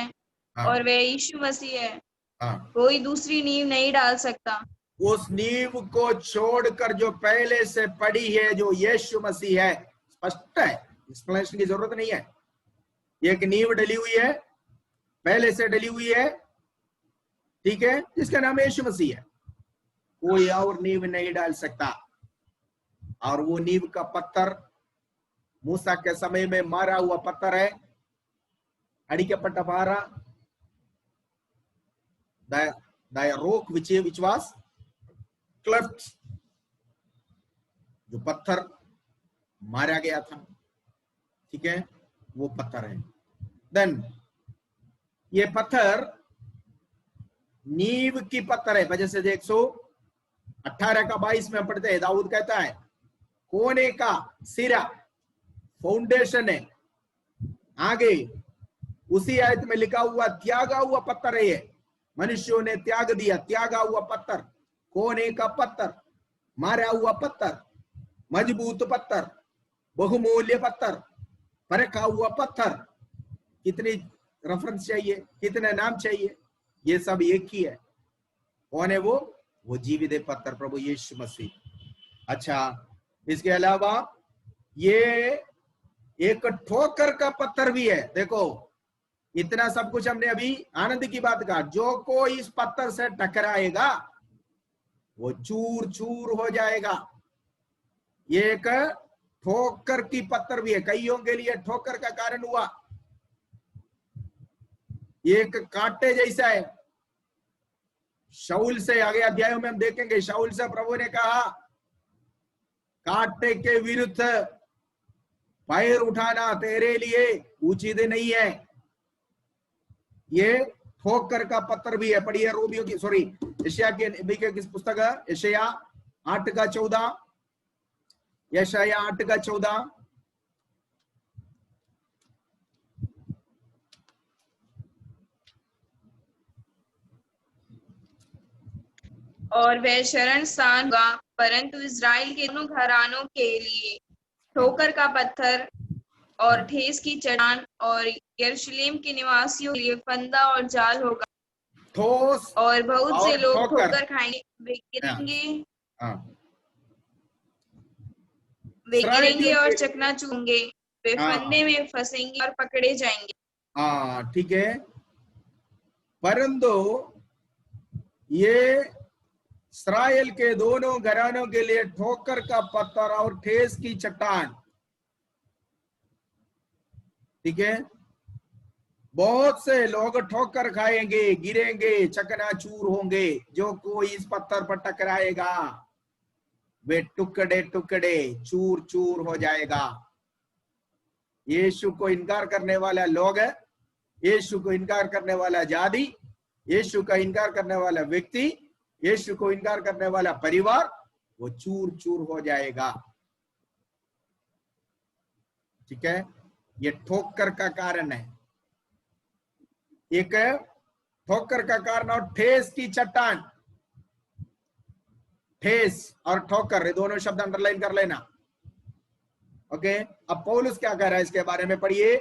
Speaker 2: हाँ।
Speaker 1: और वह यीशु मसीह है।
Speaker 2: हाँ।
Speaker 1: कोई दूसरी नींव नहीं डाल सकता।
Speaker 2: उस नींव को छोड़कर जो पहले से पड़ी है, जो यीशु मसीह है, स्पष्ट है, एक्सप्लेनेशन की जरूरत नहीं है। एक नींव डली हुई है, पहले से डली हुई है, ठीक है, जिसका नाम यीशु मसीह है। कोई और नींव नहीं डाल सकता। और वो नींव का पत्थर मूसा के समय में मारा हुआ पत्थर है। अड़िकपट्ट पारा, the rock which was cleft, जो पत्थर मारा गया था, ठीक है, वो पत्थर है। देन ये पत्थर नींव की पत्थर है। जैसे 118 का 22 में हम पढ़ते हैं, दाऊद कहता है कोने का सिरा, फाउंडेशन है। आगे उसी आयत में लिखा हुआ त्यागा हुआ पत्थर है ये, मनुष्यों ने त्याग दिया, त्यागा हुआ पत्थर, कोने का पत्थर, मारा हुआ पत्थर, मजबूत पत्थर, बहुमूल्य पत्थर, परखा हुआ पत्थर। कितनी रेफरेंस चाहिए, कितने नाम चाहिए, ये सब एक ही है। कौन है वो जीवित पत्थर, प्रभु यीशु मसीह। अच्छा, इसके अलावा ये एक ठोकर का पत्थर भी है। देखो, इतना सब कुछ हमने अभी आनंद की बात कहा। जो कोई इस पत्थर से टकराएगा वो चूर चूर हो जाएगा। ये एक ठोकर की पत्थर भी है, कईयों के लिए ठोकर का कारण हुआ। ये एक कांटे जैसा है। शाऊल से आगे अध्यायों में हम देखेंगे, शाऊल से प्रभु ने कहा कांटे के विरुद्ध पैर उठाना तेरे लिए उचित नहीं है। ये ठोकर का पत्थर भी है। पढ़िए रोमियो की, सॉरी, यशाया के नबी के किस पुस्तक है? यशाया 8 का 14, यशाया 8 का 14।
Speaker 1: और वह शरणस्थान होगा, परंतु इज़राइल के दोनों घरानों के लिए ठोकर का पत्थर और ठेस की चट्टान, और यरूशलेम के निवासियों के लिए फंदा और जाल होगा।
Speaker 2: ठोस
Speaker 1: और बहुत से लोग ठोकर खाएंगे, वे गिरेंगे और चकनाचूर होंगे, वे फंदे में फंसेंगे और पकड़े जाएंगे।
Speaker 2: हाँ, ठीक है। परंतु ये इस्राएल के दोनों घरानों के लिए ठोकर का पत्थर और ठेस की चट्टान, ठीक है। बहुत से लोग ठोकर खाएंगे, गिरेंगे, चकनाचूर होंगे। जो कोई इस पत्थर पर टकराएगा वे टुकड़े टुकड़े चूर चूर हो जाएगा। यीशु को इनकार करने वाला लोग, यीशु को इनकार करने वाला जाति, यीशु का इनकार करने वाला व्यक्ति, यीशु को इनकार करने वाला परिवार, वो चूर चूर हो जाएगा। ठीक है, ये ठोकर का कारण है। एक ठोकर का कारण और ठेस की चट्टान। ठेस और ठोकर, ये दोनों शब्द अंडरलाइन कर लेना। ओके, अब पौलुस क्या कह रहा है इसके बारे में पढ़िए।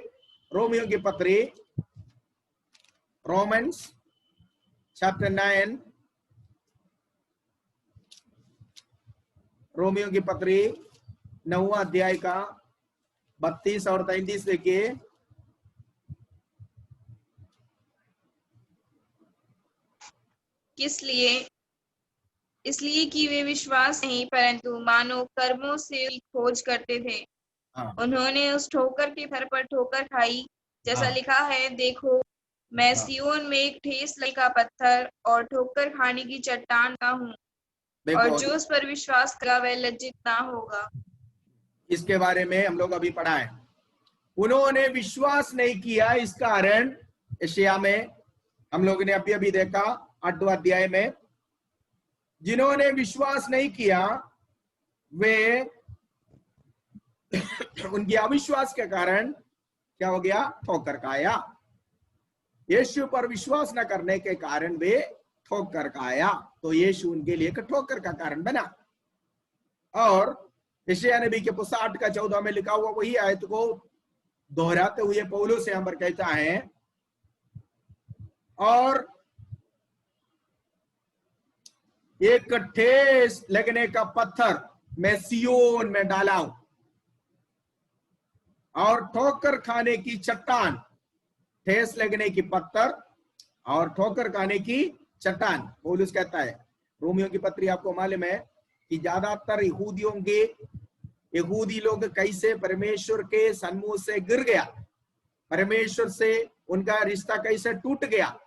Speaker 2: रोमियो की पत्री, रोमन्स चैप्टर 9, रोमियो की पत्री 9वां अध्याय का 32 और 33 देखिए।
Speaker 1: किस लिए? इसलिए कि वे विश्वास नहीं परंतु मानो कर्मों से खोज करते थे। उन्होंने उस ठोकर के फर पर ठोकर खाई, जैसा लिखा है, देखो मैं सियोन में एक ठेस का पत्थर और ठोकर खाने की चट्टान का हूँ, और जो उस पर विश्वास करेगा वह लज्जित ना होगा।
Speaker 2: इसके बारे में हम लोग अभी पढ़ा है। उन्होंने विश्वास नहीं किया, इस कारण यशाया में हम लोग ने अभी अभी देखा 8वां अध्याय में, जिन्होंने विश्वास नहीं किया वे उनकी अविश्वास के कारण क्या हो गया? ठोकर खाया। यीशु पर विश्वास न करने के कारण वे ठोकर खाया, तो यीशु उनके लिए एक ठोकर का कारण बना। और यशाया नबी के पुस्तक 8 का 14 में लिखा हुआ वही आयत को दोहराते हुए पौलुस यहां पर कहता है, और एक ठेस लगने का पत्थर मैं सियोन में डाला हूं, और ठोकर खाने की चट्टान, ठेस लगने की पत्थर और ठोकर खाने की चट्टान। पौलुस कहता है, रोमियो की पत्री आपको मालूम है कि ज्यादातर यहूदी लोग कैसे परमेश्वर के सन्मुख से गिर गया, परमेश्वर से उनका रिश्ता कैसे टूट गया,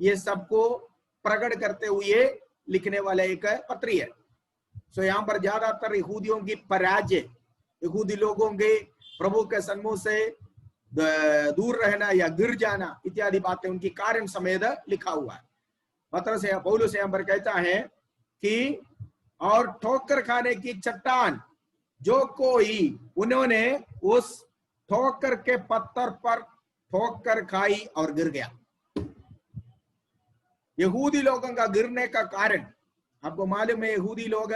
Speaker 2: ये सबको प्रकट करते हुए लिखने वाला एक पत्री है। सो यहाँ पर ज्यादातर यहूदियों की पराजय, यहूदी लोगों के प्रभु के सन्मुख से दूर रहना या गिर जाना इत्यादि बातें उनकी कारण समेत लिखा हुआ है। पत्रस पौलुस यहाँ पर कहता है कि और ठोकर खाने की चट्टान जो कोई उन्होंने उस ठोकर के पत्थर पर ठोकर खाई और गिर गया। यहूदी लोगों का गिरने का कारण आपको मालूम है, यहूदी लोग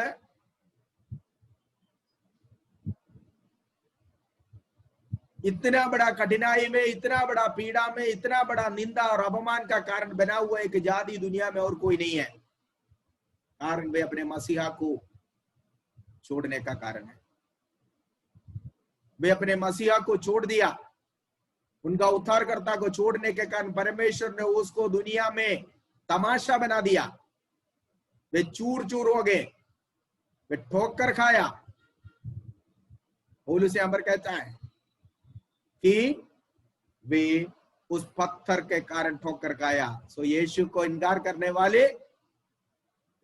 Speaker 2: इतना बड़ा कठिनाई में, इतना बड़ा पीड़ा में, इतना बड़ा निंदा और अपमान का कारण बना हुआ एक जाति दुनिया में और कोई नहीं है। कारण वे अपने मसीहा को छोड़ने का कारण है। वे अपने मसीहा को छोड़ दिया, उनका उद्धारकर्ता को छोड़ने के कारण परमेश्वर ने उसको दुनिया में तमाशा बना दिया। वे चूर चूर हो गए, वे ठोकर खाया। पौलुस यहाँ पर कहता है कि वे उस पत्थर के कारण ठोकर खाया। सो यीशु को इनकार करने वाले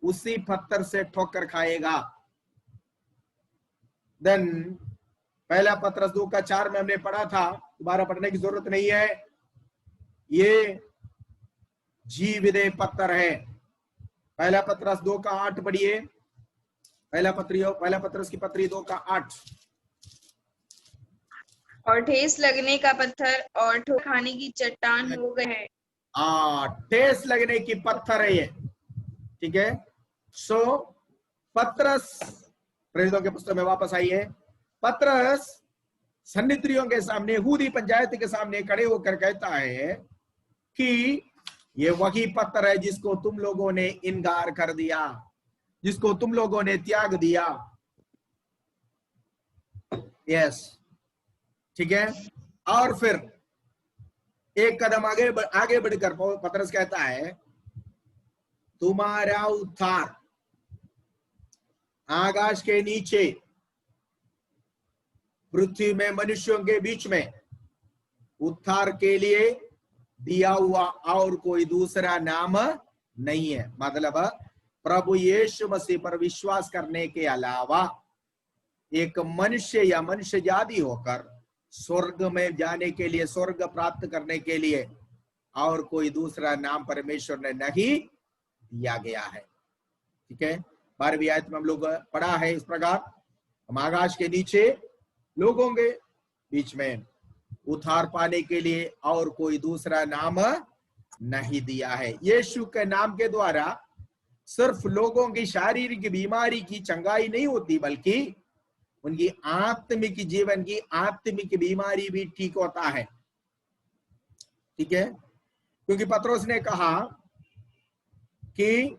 Speaker 2: उसी पत्थर से ठोकर खाएगा। देन पहला पत्रस 2:4 में हमने पढ़ा था, दोबारा पढ़ने की जरूरत नहीं है। ये जीविदे पत्थर है। पहला पत्रस 2:8 पढ़िए। पहला पत्रस की पत्री 2:8।
Speaker 1: और ठेस लगने का पत्थर और ठोकर खाने की चट्टान हो गए हैं।
Speaker 2: ठेस लगने की पत्थर है ये, ठीक है। सो पत्रस, प्रेरितों के पुस्तक में वापस आइए। पत्रस सन्निधियों के सामने, यहूदी पंचायत के सामने खड़े होकर कहता है कि ये वही पत्थर है जिसको तुम लोगों ने इनकार कर दिया, जिसको तुम लोगों ने त्याग दिया। यस, ठीक है। और फिर एक कदम आगे बढ़कर पत्रस कहता है तुम्हारा उद्धार आकाश के नीचे पृथ्वी में मनुष्यों के बीच में उद्धार के लिए दिया हुआ और कोई दूसरा नाम नहीं है। मतलब प्रभु यीशु मसीह पर विश्वास करने के अलावा एक मनुष्य या मनुष्य जाति होकर स्वर्ग में जाने के लिए, स्वर्ग प्राप्त करने के लिए और कोई दूसरा नाम परमेश्वर ने नहीं दिया गया है। ठीक है, 12वीं आयत में हम लोग पढ़ा है इस प्रकार, हम आकाश के नीचे लोगों के बीच में उद्धार पाने के लिए और कोई दूसरा नाम नहीं दिया है। यीशु के नाम के द्वारा सिर्फ लोगों की शारीरिक बीमारी की चंगाई नहीं होती, बल्कि उनकी आत्मिक जीवन की आत्मिक बीमारी भी ठीक होता है। ठीक है, क्योंकि पत्रोस ने कहा कि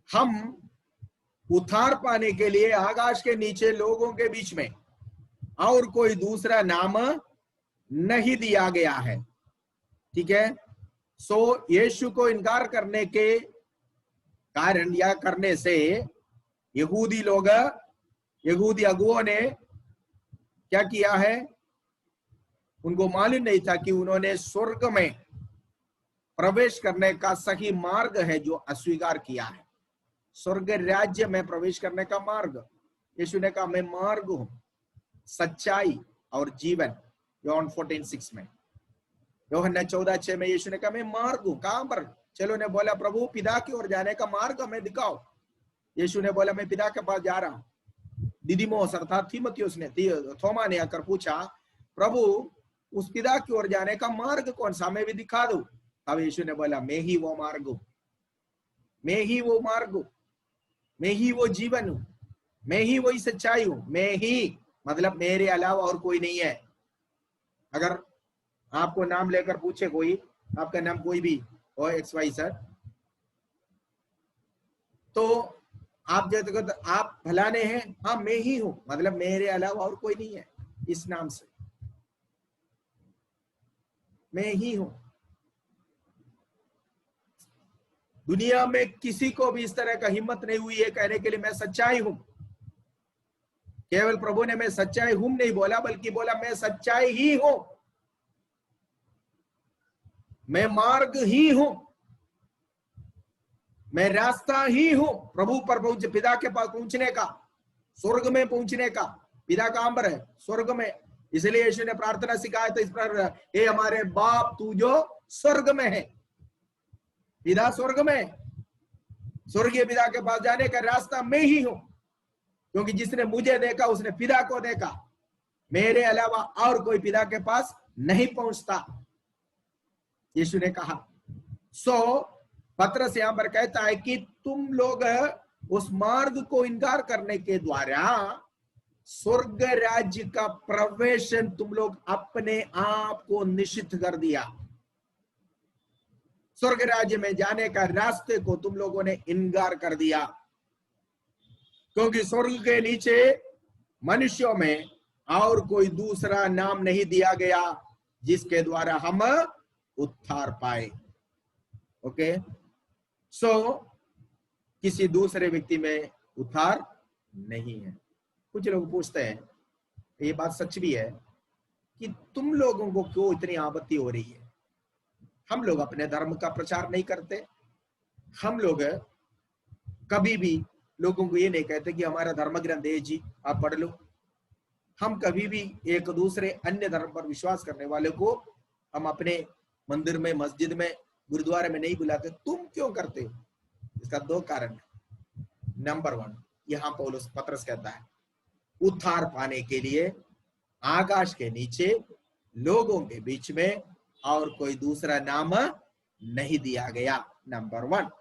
Speaker 2: हम उद्धार पाने के लिए आकाश के नीचे लोगों के बीच में और कोई दूसरा नाम नहीं दिया गया है। ठीक है, सो यीशु को इनकार करने के कारण या करने से यहूदी लोग, यहूदी अगुओं ने क्या किया है, उनको मालूम नहीं था कि उन्होंने स्वर्ग में प्रवेश करने का सही मार्ग है जो अस्वीकार किया है। स्वर्ग राज्य में प्रवेश करने का मार्ग, यीशु ने कहा मैं मार्ग हूं, सच्चाई और जीवन। यूहन्ना 14:6 में, यूहन्ना 14:6 में यीशु ने कहा मैं मार्ग हूं। कहां पर? चलो ने बोला प्रभु पिता की ओर जाने का मार्ग हमें दिखाओ। यीशु ने बोला मैं पिता के पास जा रहा हूं। दिदिमोस अर्थात थीमोथियुस ने, थोमा ने आकर पूछा प्रभु उस पिता की ओर जाने का मार्ग कौन सा, हमें भी दिखा दो। तब यीशु ने बोला मैं ही वो मार्ग हूं, मैं ही वो मार्ग हूं, मैं ही वो जीवन हूं, मैं ही वही सच्चाई हूं, मैं ही, मतलब मेरे अलावा और कोई नहीं है। अगर आपको नाम लेकर पूछे कोई, आपका नाम कोई भी हो XYZ, तो आप जैसे आप फलाने हैं, हाँ मैं ही हूं, मतलब मेरे अलावा और कोई नहीं है। इस नाम से मैं ही हूं। दुनिया में किसी को भी इस तरह का हिम्मत नहीं हुई है कहने के लिए मैं सच्चाई हूं। केवल प्रभु ने मैं सच्चाई हूं नहीं बोला, बल्कि बोला मैं सच्चाई ही हूं, मैं मार्ग ही हूं, मैं रास्ता ही हूं प्रभु पर पहुंचे, पिता के पास पहुंचने का, स्वर्ग में पहुंचने का। पिता कहां पर है? स्वर्ग में। इसलिए यीशु ने प्रार्थना सिखाया था इस पर, हे हमारे बाप तू जो स्वर्ग में है। पिता स्वर्ग में है। स्वर्गीय पिता के पास जाने का रास्ता मैं ही हूं, क्योंकि जिसने मुझे देखा उसने पिता को देखा, मेरे अलावा और कोई पिता के पास नहीं पहुंचता, यीशु ने कहा। पत्रस यहां पर कहता है कि तुम लोग उस मार्ग को इनकार करने के द्वारा स्वर्ग राज्य का प्रवेश तुम लोग अपने आप को निश्चित कर दिया। स्वर्ग राज्य में जाने का रास्ते को तुम लोगों ने इनकार कर दिया, क्योंकि स्वर्ग के नीचे मनुष्यों में और कोई दूसरा नाम नहीं दिया गया जिसके द्वारा हम उद्धार पाए। ओके, किसी दूसरे व्यक्ति में उद्धार नहीं है। कुछ लोग पूछते हैं, ये बात सच भी है, कि तुम लोगों को क्यों इतनी आपत्ति हो रही है? हम लोग अपने धर्म का प्रचार नहीं करते। हम लोग कभी भी लोगों को ये नहीं कहते कि हमारा धर्म ग्रंथ है जी, आप पढ़ लो। हम कभी भी एक दूसरे अन्य धर्म पर विश्वास करने वाले को हम अपने मंदिर में, मस्जिद में, गुरुद्वारे में नहीं बुलाते। तुम क्यों करते हो? इसका दो कारण है। नंबर 1, यहां पौलुस पत्रस कहता है उद्धार पाने के लिए आकाश के नीचे लोगों के बीच में और कोई दूसरा नाम नहीं दिया गया। नंबर 1।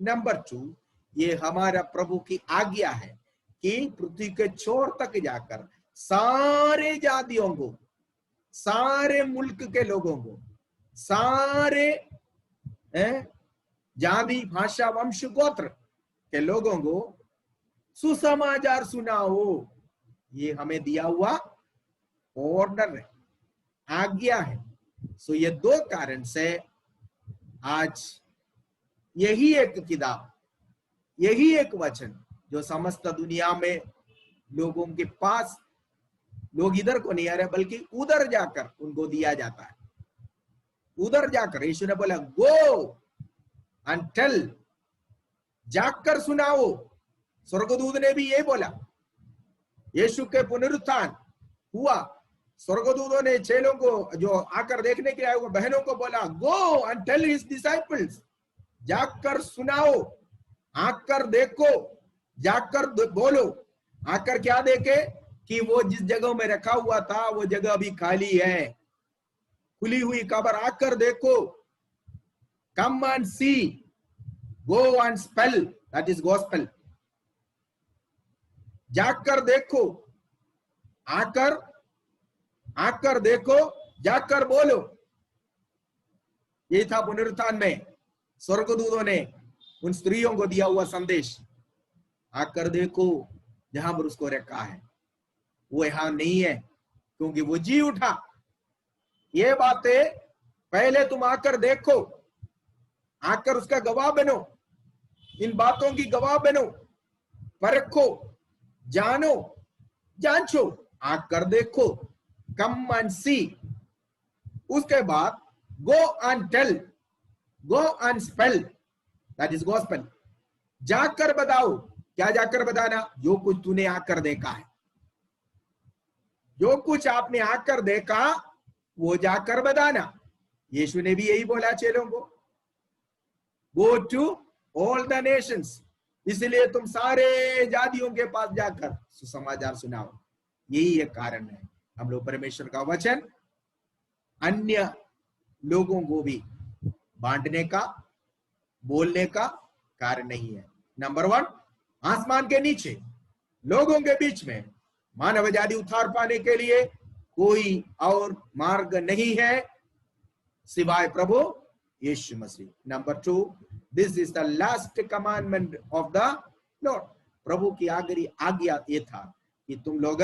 Speaker 2: नंबर 2, ये हमारा प्रभु की आज्ञा है कि पृथ्वी के छोर तक जाकर सारे जातियों को, सारे मुल्क के लोगों को, सारे जाति, भाषा, वंश, गोत्र के लोगों को सुसमाचार सुनाओ। ये हमें दिया हुआ ऑर्डर है, आज्ञा है। ये दो कारण से आज यही एक किताब, यही एक वचन जो समस्त दुनिया में लोगों के पास, लोग इधर को नहीं आ रहे बल्कि उधर जाकर उनको दिया जाता है। उधर जाकर यीशु ने बोला गो एंड टेल, जाकर सुनाओ। स्वर्गदूत ने भी ये बोला। यीशु के पुनरुत्थान हुआ, स्वर्गदूतों ने चेलों को, जो आकर देखने के लिए आए, बहनों को बोला go and tell his disciples, जाकर सुनाओ, आकर देखो, जाकर बोलो। आकर क्या देखे? कि वो जिस जगह में रखा हुआ था वो जगह अभी खाली है, खुली हुई कब्र। आकर देखो, come and see, go and spell, that is gospel. जाकर देखो, आकर देखो, जाकर बोलो। ये था पुनरुत्थान में स्वर्गदूतों ने उन स्त्रियों को दिया हुआ संदेश। आकर देखो, जहां पर उसको रखा है वो यहां नहीं है, क्योंकि वो जी उठा। ये बातें पहले तुम आकर देखो, आकर उसका गवाह बनो, इन बातों की गवाह बनो, परखो, जानो, जांचो, आकर देखो, कम एंड सी। उसके बाद go and tell, go and spell, that is gospel. जाकर बताओ। क्या जाकर बताना? जो कुछ तूने आकर देखा है, जो कुछ आपने आकर देखा वो जाकर बताना। यीशु ने भी यही बोला चेलों को, go to all the nations, इसलिए तुम सारे जातियों के पास जाकर सुसमाचार सुनाओ। यही एक कारण है हम लोग परमेश्वर का वचन अन्य लोगों को भी बांटने का, बोलने का कारण नहीं है। नंबर 1, आसमान के नीचे लोगों के बीच में मानव जाति उद्धार पाने के लिए कोई और मार्ग नहीं है सिवाय प्रभु Yeshu Masih. Number 2, this is the last commandment of the Lord. प्रभु की आखिरी आज्ञा ये था कि तुम लोग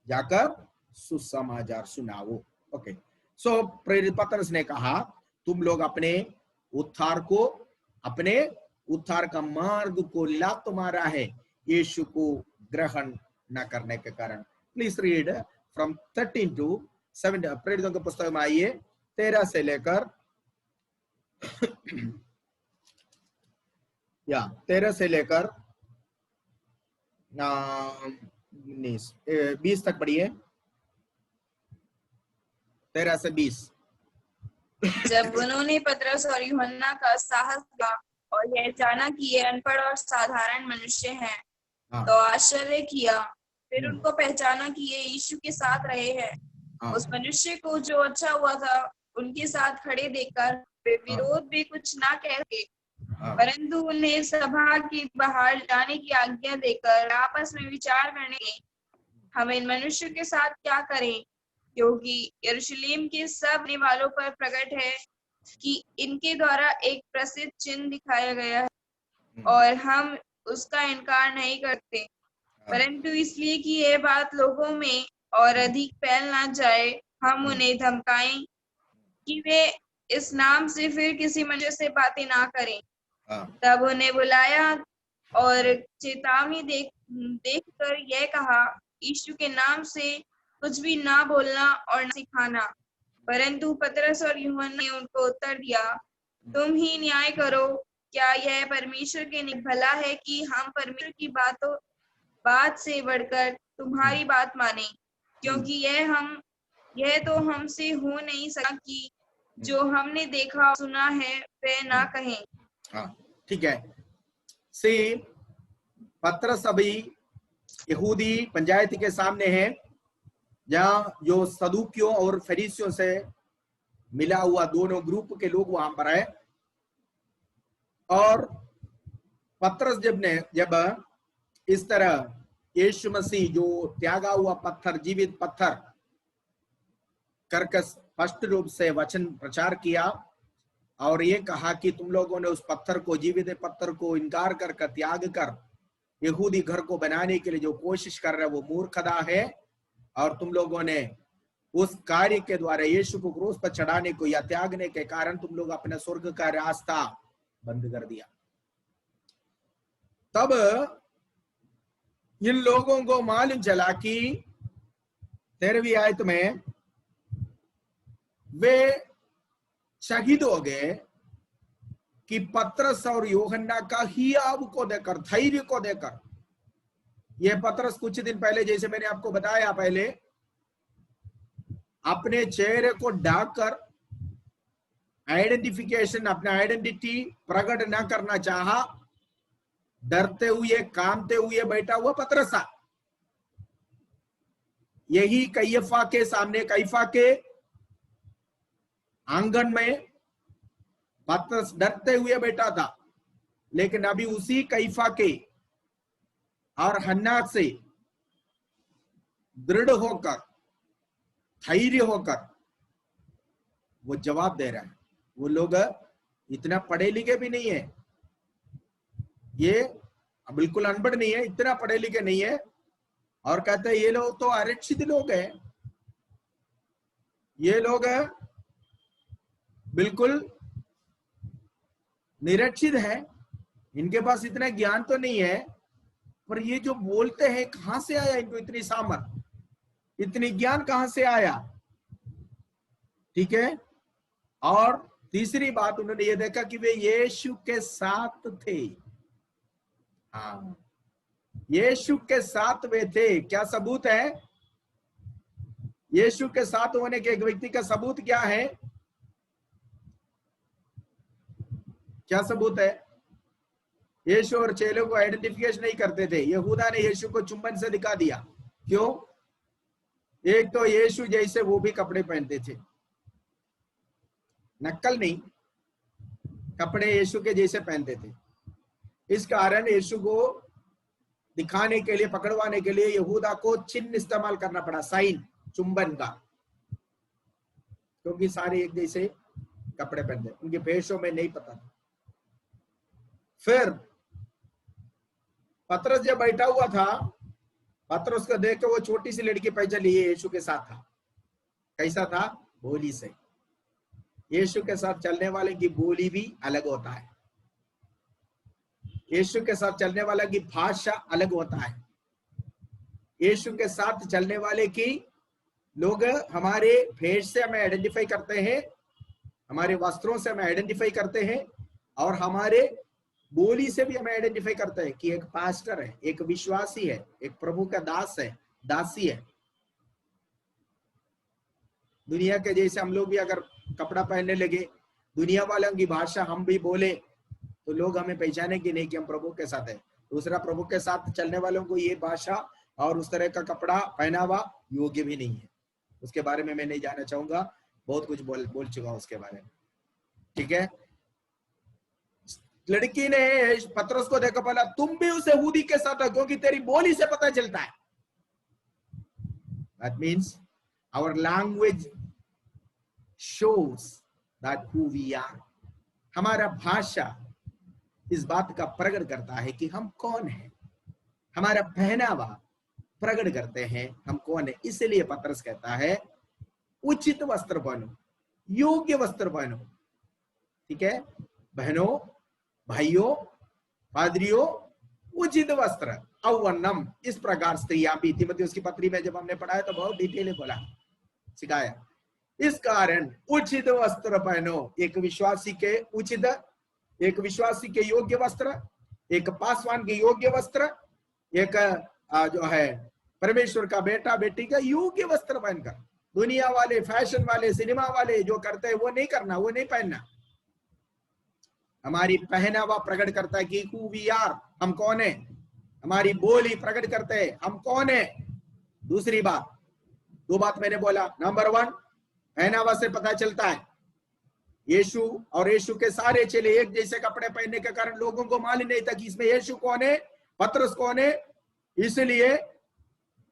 Speaker 2: जाकर सुसमाचार सुनाओ। ओके, सो प्रेरित पत्रस ने कहा तुम लोग अपने उद्धार को, अपने उद्धार का मार्ग को लात मारा है यीशु को ग्रहण न करने के कारण। Please read from 13 to 17। प्रेरितों के पुस्तक में आइए 13 से लेकर 13 से लेकर 20 तक पढ़िए, 13 से 20।
Speaker 1: जब उन्होंने पतरस और यूहन्ना का साहस किया और यह जाना कि ये अनपढ़ और साधारण मनुष्य हैं,
Speaker 2: हाँ,
Speaker 1: तो आश्चर्य किया। फिर
Speaker 2: हम्म,
Speaker 1: उनको पहचाना कि ये यीशु के साथ रहे हैं।
Speaker 2: हाँ,
Speaker 1: उस मनुष्य को जो अच्छा हुआ था उनके साथ खड़े देखकर वे
Speaker 2: हाँ,
Speaker 1: विरोध भी कुछ ना कह सके,
Speaker 2: हाँ,
Speaker 1: परंतु उन्हें सभा के बाहर जाने की आज्ञा देकर आपस में विचार करने लगे, हम इन मनुष्य के साथ क्या करें, क्योंकि यरूशलेम के सब रहने वालों पर प्रकट है कि इनके द्वारा एक प्रसिद्ध चिन्ह दिखाया गया है और हम उसका इनकार नहीं करते, परंतु इसलिए कि यह बात लोगों में और अधिक फैल ना जाए, हम उन्हें धमकाएं कि वे इस नाम से फिर किसी मनुष्य से बातें ना करें।
Speaker 2: हाँ,
Speaker 1: तब उन्हें बुलाया और चेतावनी देखकर यह कहा, यीशु के नाम से कुछ भी ना बोलना और न सिखाना। परंतु पतरस और यूहन्ना ने उनको उत्तर दिया, तुम ही न्याय करो, क्या यह परमेश्वर के लिए भला है कि हम परमेश्वर की बात से बढ़कर तुम्हारी बात माने, क्योंकि यह तो हमसे हो नहीं सका कि जो हमने देखा और सुना है वह ना कहें।
Speaker 2: हाँ, ठीक है। सी पतरस अभी यहूदी पंचायत के सामने है, जहाँ जो सदूकियों और फरीसियों से मिला हुआ दोनों ग्रुप के लोग वहां पर है। और पतरस जब इस तरह यीशु मसीह जो त्यागा हुआ पत्थर, जीवित पत्थर करके स्पष्ट रूप से वचन प्रचार किया और ये कहा कि तुम लोगों ने उस पत्थर को, जीवित पत्थर को इनकार कर त्याग कर यहूदी घर को बनाने के लिए जो कोशिश कर रहे हैं वो मूर्खता है, और तुम लोगों ने उस कार्य के द्वारा यीशु को क्रूस पर चढ़ाने को या त्यागने के कारण तुम लोग अपने स्वर्ग का रास्ता बंद कर दिया। तब इन लोगों को मालूम चला कि 13वीं आयत में वे शहीद हो गए कि पतरस और यूहन्ना का हियाव को देकर, धैर्य को देकर। यह पतरस कुछ दिन पहले, जैसे मैंने आपको बताया, पहले अपने चेहरे को ढककर आइडेंटिफिकेशन, अपना आइडेंटिटी प्रकट न करना चाहा, डरते हुए, कांपते हुए बैठा हुआ पतरस। यही कैफा के सामने, कैफा के आंगन में पतरस डरते हुए बैठा था। लेकिन अभी उसी कैफा के और हन्ना से दृढ़ होकर, धैर्य होकर वो जवाब दे रहा है। वो लोग इतना पढ़े लिखे भी नहीं है, ये बिल्कुल अनपढ़ नहीं है, इतना पढ़े लिखे नहीं है, और कहते हैं ये लोग तो आरक्षित लोग हैं, ये लोग बिल्कुल निरक्षित है, इनके पास इतना ज्ञान तो नहीं है, पर ये जो बोलते हैं कहां से आया इनको इतनी सामर्थ, इतनी ज्ञान कहां से आया। ठीक है। और तीसरी बात उन्होंने ये देखा कि वे यीशु के साथ थे। हाँ, यीशु के साथ वे थे। क्या सबूत है? यीशु के साथ होने के एक व्यक्ति का सबूत क्या है? क्या सबूत है? यीशु और चेलों को आइडेंटिफिकेशन नहीं करते थे। यहूदा ने यीशु को चुंबन से दिखा दिया। क्यों? एक तो यीशु जैसे वो भी कपड़े पहनते थे, नकल नहीं, कपड़े यीशु के जैसे पहनते थे। इस कारण यीशु को दिखाने के लिए, पकड़वाने के लिए यहूदा को चिन्ह इस्तेमाल करना पड़ा, साइन, चुंबन का, क्योंकि सारे एक जैसे कपड़े पहनते, उनके भेषों में नहीं पता था। फिर पतरस जब बैठा हुआ था, पतरस को देख के वो छोटी सी लड़की पहचान ली, यीशु के साथ था। कैसा था? बोली से। यीशु के साथ चलने वाले की बोली भी अलग होता है, यीशु के साथ चलने वाले की भाषा अलग होता है। यीशु के साथ चलने वाले की लोग हमारे भेष से हमें आइडेंटिफाई करते हैं, हमारे वस्त्रों से हमें आइडेंटिफाई करते हैं, और हमारे बोली से भी हमें आइडेंटिफाई करते हैं कि एक पास्टर है, एक विश्वासी है, एक प्रभु का दास है, दासी है। दुनिया के जैसे हम लोग भी अगर कपड़ा पहनने लगे, दुनिया वालों की भाषा हम भी बोले, तो लोग हमें पहचानेंगे नहीं कि हम प्रभु के साथ है। दूसरा, प्रभु के साथ चलने वालों को ये भाषा और उस तरह का कपड़ा पहनावा योग्य भी नहीं है। उसके बारे में मैं नहीं जानना चाहूंगा, बहुत कुछ बोल चुका उसके बारे में। ठीक है, लड़की ने पतरस को देखा, बोला तुम भी उस यहूदी के साथ हो, क्योंकि तेरी बोली से पता चलता है। That means our language shows that who we are. हमारा भाषा इस बात का प्रकट करता है कि हम कौन हैं। हमारा पहनावा प्रकट करते हैं हम कौन है। इसलिए पतरस कहता है उचित वस्त्र पहनो, योग्य वस्त्र पहनो। ठीक है बहनों, भाइयों, पादरियों, उचित वस्त्र औवर्णम, इस प्रकार स्त्रियां भी। तीमुथियुस की पत्री में जब हमने पढ़ाया तो बहुत डिटेल में बोला, सिखाया। इस कारण उचित वस्त्र पहनो। एक विश्वासी के उचित, एक विश्वासी के योग्य वस्त्र, एक पासवान के योग्य वस्त्र, एक जो है परमेश्वर का बेटा बेटी का योग्य वस्त्र पहनकर। दुनिया वाले, फैशन वाले, सिनेमा वाले जो करते हैं वो नहीं करना, वो नहीं पहनना। हमारी पहनावा प्रकट करता है कि who we are, हम कौन है। हमारी बोली प्रकट करते हैं हम कौन है। दूसरी बात, दो बात मैंने बोला। नंबर 1, पहनावा से पता चलता है। यीशु और यीशु के सारे चेले एक जैसे कपड़े पहनने के कारण लोगों को मालूम नहीं था कि इसमें यीशु कौन है, पतरस कौन है। इसलिए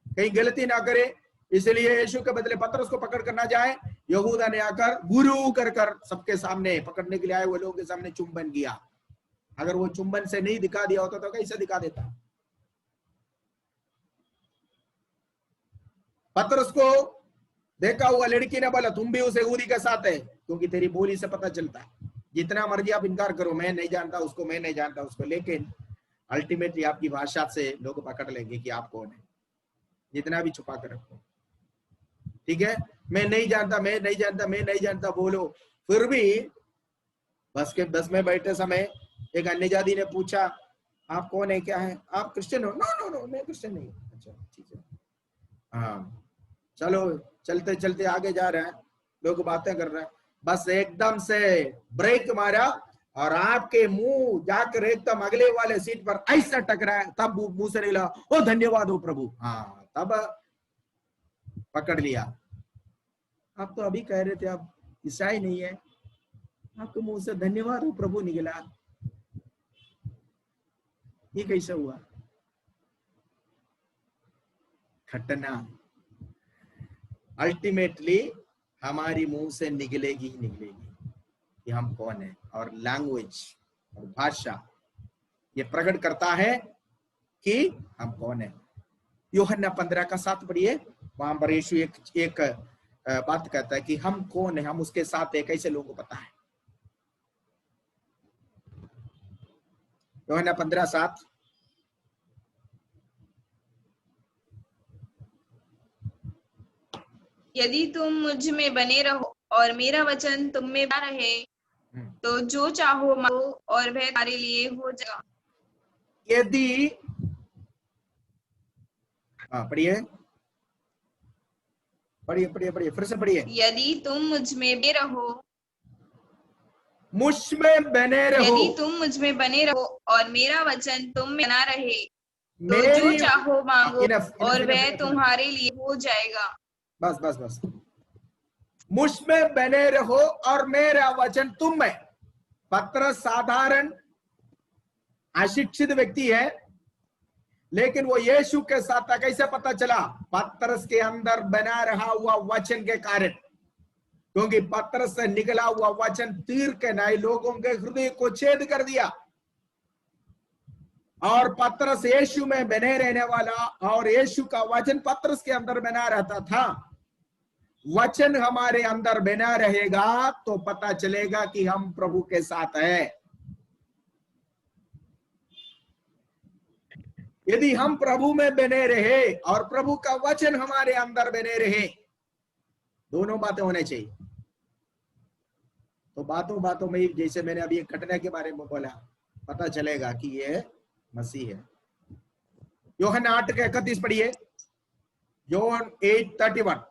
Speaker 2: कहीं गलती ना करे, इसलिए यीशु के बदले पतरस को पकड़ कर ना जाए। यहूदा ने आकर गुरु कर सबके सामने, पकड़ने के लिए आए हुए लोगों के सामने चुंबन किया। अगर वो चुंबन से नहीं दिखा दिया होता तो कैसे दिखा देता। पतरस को देखा हुआ लड़की ने बोला तुम भी उस यहूदी के साथ है, क्योंकि तेरी बोली से पता चलता है। जितना मर्जी आप इनकार करो, मैं नहीं जानता उसको, मैं नहीं जानता उसको, लेकिन अल्टीमेटली आपकी भाषा से लोग पकड़ लेंगे कि आप कौन है, जितना भी छुपा कर रखो। ठीक है, मैं नहीं जानता, मैं नहीं जानता, मैं नहीं जानता बोलो। फिर भी बस में बैठे समय एक अन्य जाति ने पूछा आप कौन है, क्या है, आप क्रिश्चियन हो? नो नो नो, मैं क्रिश्चियन नहीं। अच्छा ठीक है, हाँ चलो, चलते चलते आगे जा रहे हैं, लोग बातें कर रहे हैं। बस एकदम से ब्रेक मारा और आपके मुंह जाकर एकदम अगले वाले सीट पर ऐसा टकराया, तब मुंह से निकला ओ धन्यवाद हो प्रभु। हाँ, तब पकड़ लिया। आप तो अभी कह रहे थे आप ईसाई नहीं है, आपके मुंह से धन्यवाद हो प्रभु निकला, ये कैसे हुआ? घटना अल्टीमेटली हमारी मुंह से निकलेगी ही निकलेगी कि हम कौन है। और लैंग्वेज और भाषा ये प्रकट करता है कि हम कौन है। यूहन्ना 15:7 पढ़िए, वहां पर यीशु एक बात कहता है कि हम कौन है, हम उसके साथ है, कैसे लोगों को पता है। यूहन्ना 15:7,
Speaker 1: यदि तुम मुझ में बने रहो और मेरा वचन तुम में बना रहे तो जो चाहो मांगो और वह तुम्हारे लिए हो जाएगा।
Speaker 2: यदि, पढ़िए पढ़िए पढ़िए पढ़िए, फिर से पढ़िए।
Speaker 1: यदि तुम मुझ में बने रहो,
Speaker 2: मुझ में बने रहो,
Speaker 1: यदि तुम मुझ में बने रहो और मेरा वचन तुम में बना रहे तो जो चाहो मांगो और वह तुम्हारे लिए हो जाएगा।
Speaker 2: बस बस बस, मुझ में बने रहो और मेरा वचन तुम में। पतरस साधारण अशिक्षित व्यक्ति है, लेकिन वो यीशु के साथ कैसे पता चला? पतरस के अंदर बना रहा हुआ वचन के कारण, क्योंकि पतरस से निकला हुआ वचन तीर के नाई लोगों के हृदय को छेद कर दिया। और पतरस यीशु में बने रहने वाला और यीशु का वचन पतरस के अंदर बना रहता था। वचन हमारे अंदर बना रहेगा तो पता चलेगा कि हम प्रभु के साथ हैं। यदि हम प्रभु में बने रहे और प्रभु का वचन हमारे अंदर बने रहे, दोनों बातें होने चाहिए। तो बातों बातों में, जैसे मैंने अभी एक घटना के बारे में बोला, पता चलेगा कि ये मसीह है। यूहन्ना 8:31 पढ़िए, जॉन 8:31,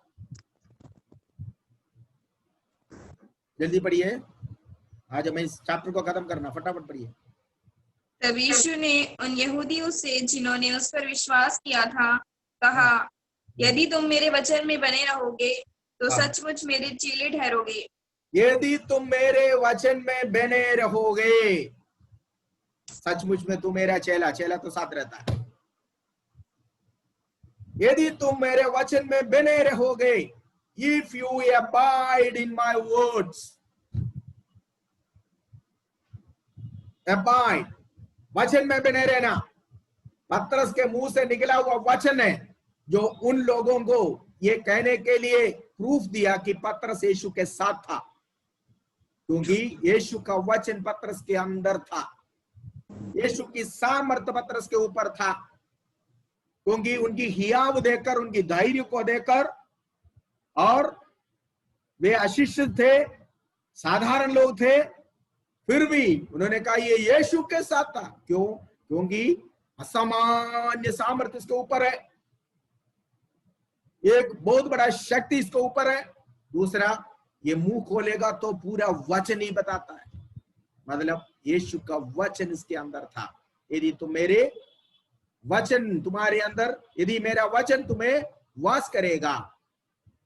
Speaker 2: जल्दी पढ़िए, आज हमें इस चैप्टर को खत्म करना, फटाफट पढ़िए।
Speaker 1: तब यीशु ने उन यहूदियों से जिन्होंने उस पर विश्वास किया था कहा, यदि तुम मेरे वचन में बने रहोगे तो सचमुच मेरे चेले ठहरोगे।
Speaker 2: यदि तुम मेरे वचन में बने रहोगे, सचमुच में तू मेरा चेला, चेला तो साथ रहता है। यदि तुम मेरे वचन में बने रहोगे, if you abide in my words, abide, वचन में बने रहना, पतरस के मुंह से निकला हुआ वचन है जो उन लोगों को ये कहने के लिए प्रूफ दिया कि पतरस यीशु के साथ था, क्योंकि यीशु का वचन पतरस के अंदर था, यीशु की सामर्थ पतरस के ऊपर था, क्योंकि उनकी हियाव देकर, उनकी धैर्य को देकर, और वे अशिक्षित थे, साधारण लोग थे, फिर भी उन्होंने कहा ये यीशु के साथ था। क्यों? क्योंकि असामान्य सामर्थ्य इसके ऊपर है, एक बहुत बड़ा शक्ति इसके ऊपर है। दूसरा, ये मुंह खोलेगा तो पूरा वचन ही बताता है, मतलब यीशु का वचन इसके अंदर था। यदि तुम मेरे वचन तुम्हारे अंदर, यदि मेरा वचन तुम्हें वास करेगा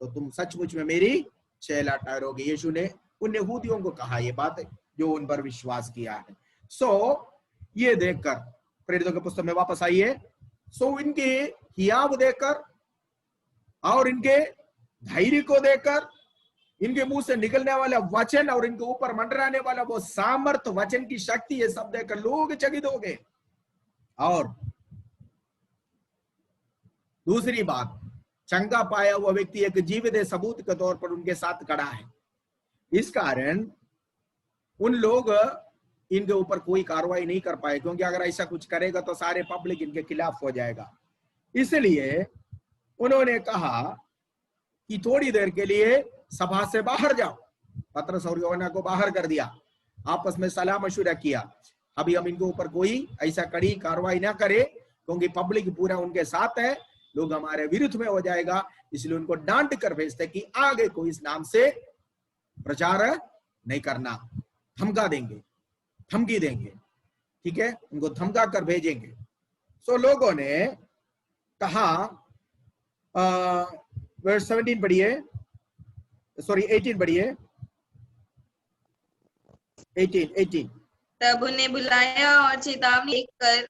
Speaker 2: तो तुम सचमुच में मेरी चेला ठहरोगे। यीशु ने उन यहूदियों को कहा ये बात है जो उन पर विश्वास किया है। ये देखकर प्रेरितों के पुस्तक में वापस आइए। इनके हियाव देकर और इनके धैर्य को देकर, इनके मुंह से निकलने वाला वचन और इनके ऊपर मंडराने वाला वो सामर्थ, वचन की शक्ति, ये सब देखकर लोग चकित हो गए। और दूसरी बात, चंगा पाया हुआ व्यक्ति एक जीवित सबूत के तौर पर उनके साथ खड़ा है। इस कारण उन लोग इनके ऊपर कोई कार्रवाई नहीं कर पाए, क्योंकि अगर ऐसा कुछ करेगा तो सारे पब्लिक इनके खिलाफ हो जाएगा। इसलिए उन्होंने कहा कि थोड़ी देर के लिए सभा से बाहर जाओ। पतरस और यूहन्ना को बाहर कर दिया, आपस में सलाह मशवरा किया, अभी हम इनके ऊपर कोई ऐसा कड़ी कार्रवाई ना करे, क्योंकि पब्लिक पूरा उनके साथ है, लोग हमारे विरुद्ध में हो जाएगा। इसलिए उनको डांट कर भेजते कि आगे कोई इस नाम से प्रचार नहीं करना, धमका देंगे, धमकी देंगे, ठीक है, उनको धमका कर भेजेंगे। लोगों ने कहा, वर्स 17 पढ़िए, सॉरी 18 पढ़िए, 18।
Speaker 1: तब उन्हें बुलाया और चेतावनी देकर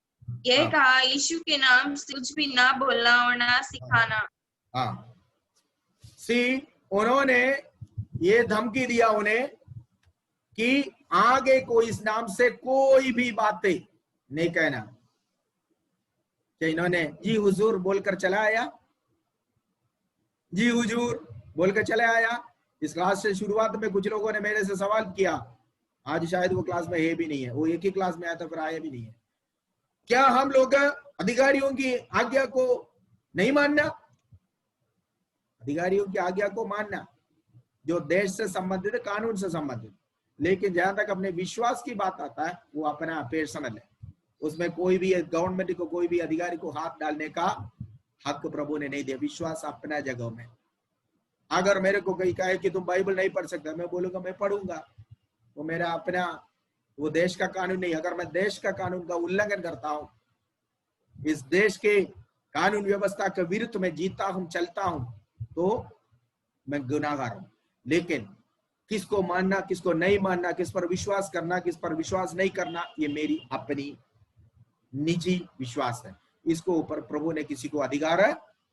Speaker 1: यह कहा, यीशु के नाम से कुछ भी ना बोलना और ना सिखाना।
Speaker 2: उन्होंने ये धमकी दिया उन्हें कि आगे कोई इस नाम से कोई भी बातें नहीं कहना। क्या इन्होंने जी हुजूर बोलकर चला आया? जी हुजूर बोलकर चला आया। इस क्लास से शुरुआत में कुछ लोगों ने मेरे से सवाल किया, आज शायद वो क्लास में है भी नहीं है, वो एक ही क्लास में आया था फिर आया भी नहीं है। क्या हम लोग अधिकारियों की आज्ञा को नहीं मानना? अधिकारियों की आज्ञा को मानना जो देश से संबंधित है, कानून से संबंधित, लेकिन जहां तक अपने विश्वास की बात आता है वो अपना पर्सनल है, उसमें कोई भी गवर्नमेंट को, कोई भी अधिकारी को हाथ डालने का हक प्रभु ने नहीं दिया। विश्वास अपना जगह में। अगर मेरे को कहीं कहे कि तुम बाइबल नहीं पढ़ सकते, मैं बोलूंगा मैं पढ़ूंगा, वो मेरा अपना, वो देश का कानून नहीं। अगर मैं देश का कानून का उल्लंघन करता हूं, इस देश के कानून व्यवस्था के विरुद्ध में जीता हूं, चलता हूं, तो मैं गुनाहगार हूं। लेकिन किसको मानना, किसको नहीं मानना, किस पर विश्वास करना, किस पर विश्वास नहीं करना, ये मेरी अपनी निजी विश्वास है। इसको ऊपर प्रभु ने किसी को अधिकार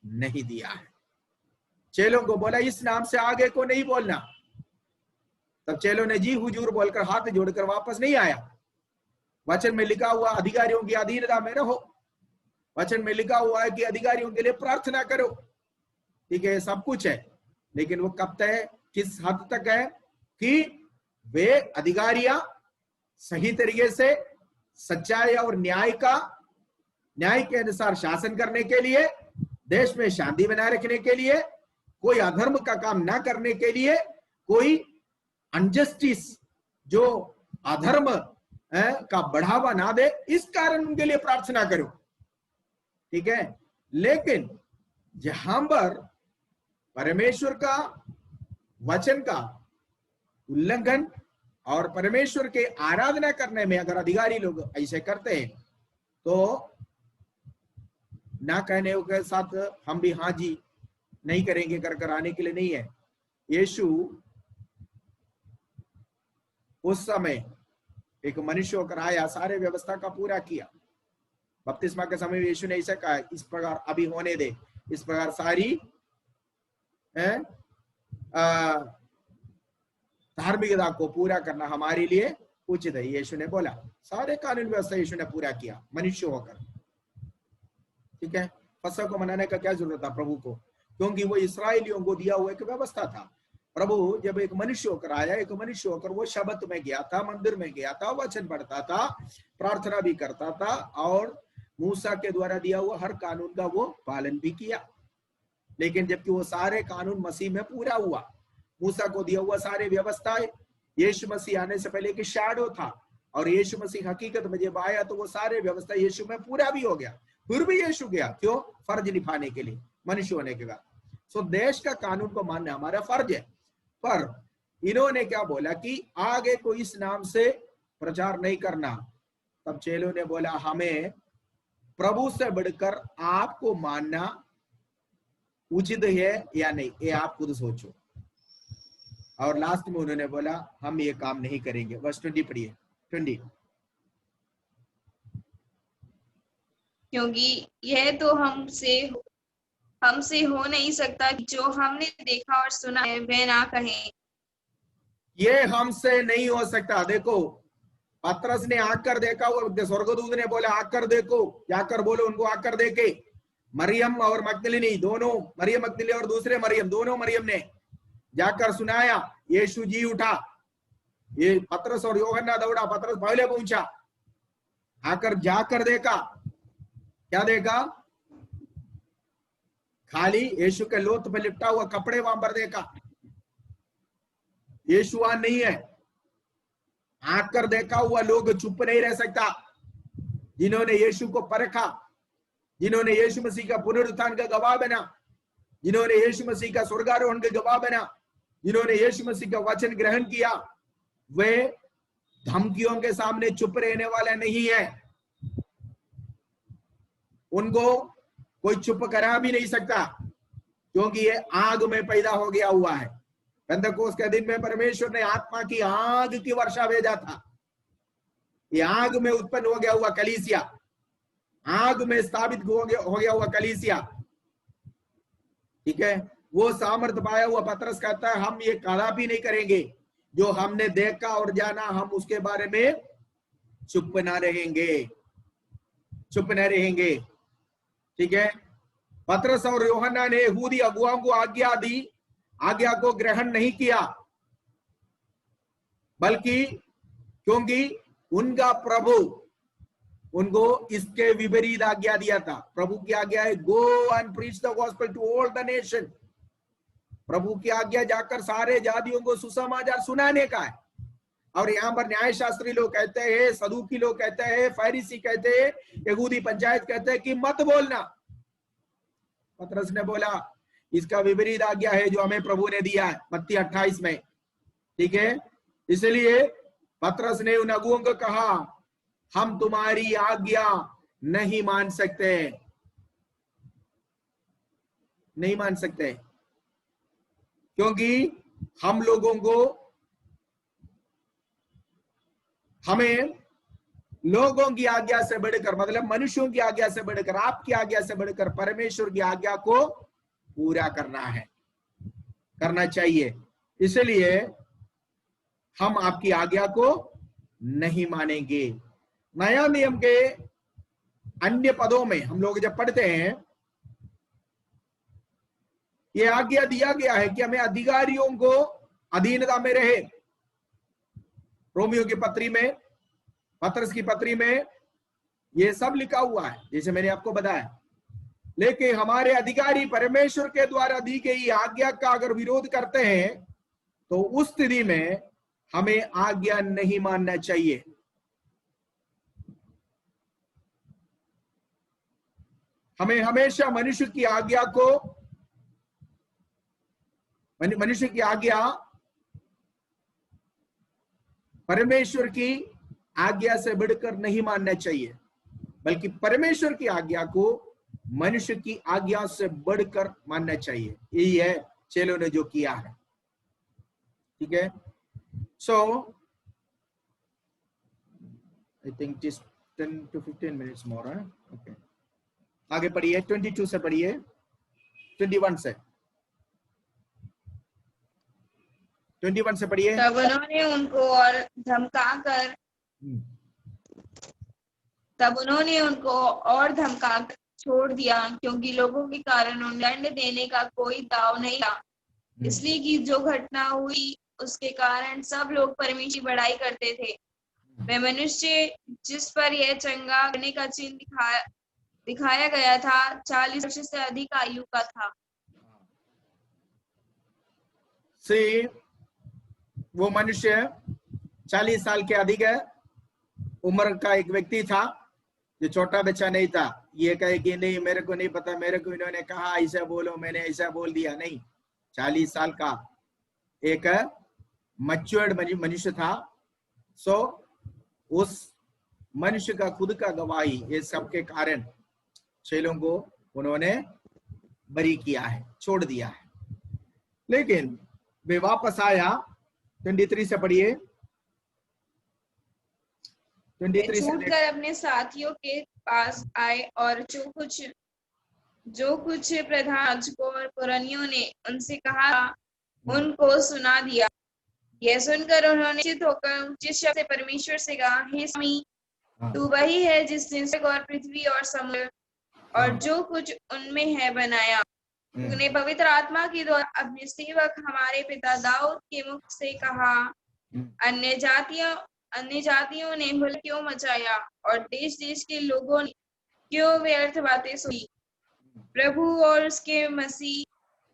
Speaker 2: नहीं दिया है। चेलों को बोला इस नाम से आगे को नहीं बोलना। तब चेलों ने जी हुजूर बोलकर हाथ जोड़कर वापस नहीं आया। वचन में लिखा हुआ अधिकारियों की अधीनता में रहो, वचन में लिखा हुआ है कि अधिकारियों के लिए प्रार्थना करो, ठीक है, सब कुछ है। लेकिन वो कब तक है, किस हद तक है कि वे अधिकारियां सही तरीके से सच्चाई और न्याय के अनुसार शासन करने के लिए, देश में शांति बनाए रखने के लिए, कोई अधर्म का काम ना करने के लिए, कोई अनजस्टिस, जो अधर्म का बढ़ावा ना दे, इस कारण उनके लिए प्रार्थना करो। ठीक है, लेकिन जहां पर परमेश्वर का वचन का उल्लंघन और परमेश्वर के आराधना करने में अगर अधिकारी लोग ऐसे करते हैं, तो ना कहने के साथ हम भी हाँ जी नहीं करेंगे कर आने के लिए नहीं है। यीशु उस समय एक मनुष्य होकर आया, सारे व्यवस्था का पूरा किया। बपतिस्मा के समय यीशु ने ऐसा कहा, इस प्रकार अभी होने दे, इस प्रकार सारी धार्मिकता को पूरा करना हमारे लिए उचित है। यीशु ने बोला, सारे कानून व्यवस्था यीशु ने पूरा किया मनुष्य होकर। ठीक है, फसह को मनाने का क्या जरूरत था प्रभु को, क्योंकि वो इस्राएलियों को दिया हुआ एक व्यवस्था था। प्रभु जब एक मनुष्य होकर आया, एक मनुष्य होकर वो शबत में गया था, मंदिर में गया था, वचन पढ़ता था, प्रार्थना भी करता था और मूसा के द्वारा दिया हुआ हर कानून का वो पालन भी किया। लेकिन जबकि वो सारे कानून मसीह में पूरा हुआ, मूसा को दिया हुआ सारे व्यवस्थाएं यीशु मसीह आने से पहले की शैडो था, और यीशु मसीह हकीकत में जब आया तो वो सारे व्यवस्था यीशु में पूरा भी हो गया। फिर भी यीशु गया, क्यों? फर्ज निभाने के लिए, मनुष्य होने के बाद। सो देश का कानून को मानना हमारा फर्ज है। पर इन्होंने क्या बोला कि आगे को इस नाम से प्रचार नहीं करना। तब चेलों ने बोला, हमें प्रभु से बढ़कर आपको मानना उचित है या नहीं, ये आप खुद सोचो। और लास्ट में उन्होंने बोला, हम ये काम नहीं करेंगे। वर्स 20 पढ़िए, 20।
Speaker 1: क्योंकि यह तो हमसे हो नहीं सकता कि जो हमने देखा और सुना है वह ना कहें।
Speaker 2: ये हमसे नहीं हो सकता। देखो, पतरस ने आकर देखा, वो स्वर्गदूत ने बोला आकर देखो, जाकर बोलो उनको आकर देखे। मरियम और मगदलिनी दोनों, मरियम मगदली और दूसरे मरियम, दोनों मरियम ने जाकर सुनाया, यीशु जी उठा। ये पतरस और यूहन्ना दौड़ा, पतरस पहले पहुंचा, आकर जाकर देखा। क्या देखा? खाली यीशु के लोथ पे लिपटा हुआ कपड़े वहां पर देखा। यीशु वहां नहीं है। आकर देखा हुआ लोग चुप नहीं रह सकता। जिन्होंने यीशु को परखा, जिन्होंने यीशु मसीह का पुनरुत्थान का गवाह बना, जिन्होंने यीशु मसीह का स्वर्गारोहण का गवाह बना, जिन्होंने यीशु मसीह का वचन ग्रहण किया, वे धमकियों के सामने चुप रहने वाला नहीं है। उनको कोई चुप करा भी नहीं सकता, क्योंकि ये आग में पैदा हो गया हुआ है। पेंतकोस्त के दिन में परमेश्वर ने आत्मा की आग की वर्षा भेजा था। ये आग में उत्पन्न हो गया हुआ कलीसिया, आग में स्थापित हो गया हुआ कलीसिया। ठीक है, वो सामर्थ पाया हुआ पतरस कहता है, हम ये कदापि नहीं करेंगे, जो हमने देखा और जाना हम उसके बारे में चुप ना रहेंगे, चुप न रहेंगे। ठीक है, पतरस और यूहन्ना ने यहूदी अगुवाओं को आज्ञा दी, आज्ञा को ग्रहण नहीं किया, बल्कि क्योंकि उनका प्रभु उनको इसके विपरीत आज्ञा दिया था। प्रभु की आज्ञा है, go and preach the gospel to all the nation. प्रभु की आज्ञा जाकर सारे जातियों को सुसमाचार सुनाने का है। और यहाँ पर न्याय शास्त्री लोग कहते हैं, सदूकी लोग कहते हैं, फरीसी कहते हैं, यहूदी पंचायत कहते हैं कि मत बोलना। पतरस ने बोला, इसका विपरीत आज्ञा है जो हमें प्रभु ने दिया है, मत्ती 28 में। ठीक है, इसलिए पतरस ने उन अगुओं को कहा, हम तुम्हारी आज्ञा नहीं मान सकते, नहीं मान सकते, क्योंकि हम लोगों को, हमें लोगों की आज्ञा से बढ़कर, मतलब मनुष्यों की आज्ञा से बढ़कर, आपकी आज्ञा से बढ़कर परमेश्वर की आज्ञा को पूरा करना है, करना चाहिए। इसलिए हम आपकी आज्ञा को नहीं मानेंगे। नया नियम के अन्य पदों में हम लोग जब पढ़ते हैं, ये आज्ञा दिया गया है कि हमें अधिकारियों को अधीनता में रहे। रोमियो की पत्री में, पतरस की पत्री में ये सब लिखा हुआ है, जैसे मैंने आपको बताया। लेकिन हमारे अधिकारी परमेश्वर के द्वारा दी गई आज्ञा का अगर विरोध करते हैं, तो उस स्थिति में हमें आज्ञा नहीं मानना चाहिए। हमें हमेशा मनुष्य की आज्ञा परमेश्वर की आज्ञा से बढ़कर नहीं मानना चाहिए, बल्कि परमेश्वर की आज्ञा को मनुष्य की आज्ञा से बढ़कर मानना चाहिए। यही है चेलों ने जो किया है। ठीक है, so I think just 10 to 15 minutes more है। ओके, आगे पढ़िए, 22 से पढ़िए, 21 से 21 से पढ़िए।
Speaker 1: तब उन्होंने उनको और धमकाकर छोड़ दिया, क्योंकि लोगों के कारण उन्हें दंड देने का कोई दाव नहीं था, इसलिए कि जो घटना हुई उसके कारण सब लोग परमेश्वर की बड़ाई करते थे। वह मनुष्य जिस पर यह चंगा करने का चिन्ह दिखाया गया था 40 वर्ष से अधिक आयु का था।
Speaker 2: से वो मनुष्य 40 साल के अधिक उम्र का एक व्यक्ति था, जो छोटा बच्चा नहीं था। ये कहे कि नहीं, मेरे को नहीं पता, मेरे को इन्होंने कहा ऐसा बोलो, मैंने ऐसा बोल दिया। नहीं, 40 साल का एक मैच्योर्ड मनुष्य था। सो उस मनुष्य का खुद का गवाही, ये सब के कारण चेलों को उन्होंने बरी किया है, छोड़ दिया है। लेकिन वे वापस आया। 23 से पढ़िए, 23 से
Speaker 1: छूटकर अपने साथियों के पास आए और जो कुछ प्रधान याजकों और पुरनियों ने उनसे कहा उनको सुना दिया। यह सुनकर उन्होंने निश्चित होकर ऊंचे शब्द से परमेश्वर से कहा, हे स्वामी, तू वही है जिसने स्वर्ग और पृथ्वी और समुद्र और जो कुछ उनमें है बनाया। तूने पवित्र आत्मा के द्वारा अपने सेवक हमारे पिता दाऊद के मुख से कहा, अन्य जातियों ने भूल क्यों मचाया और देश देश के लोगों ने क्यों व्यर्थ बातें सुनी। प्रभु और उसके मसीह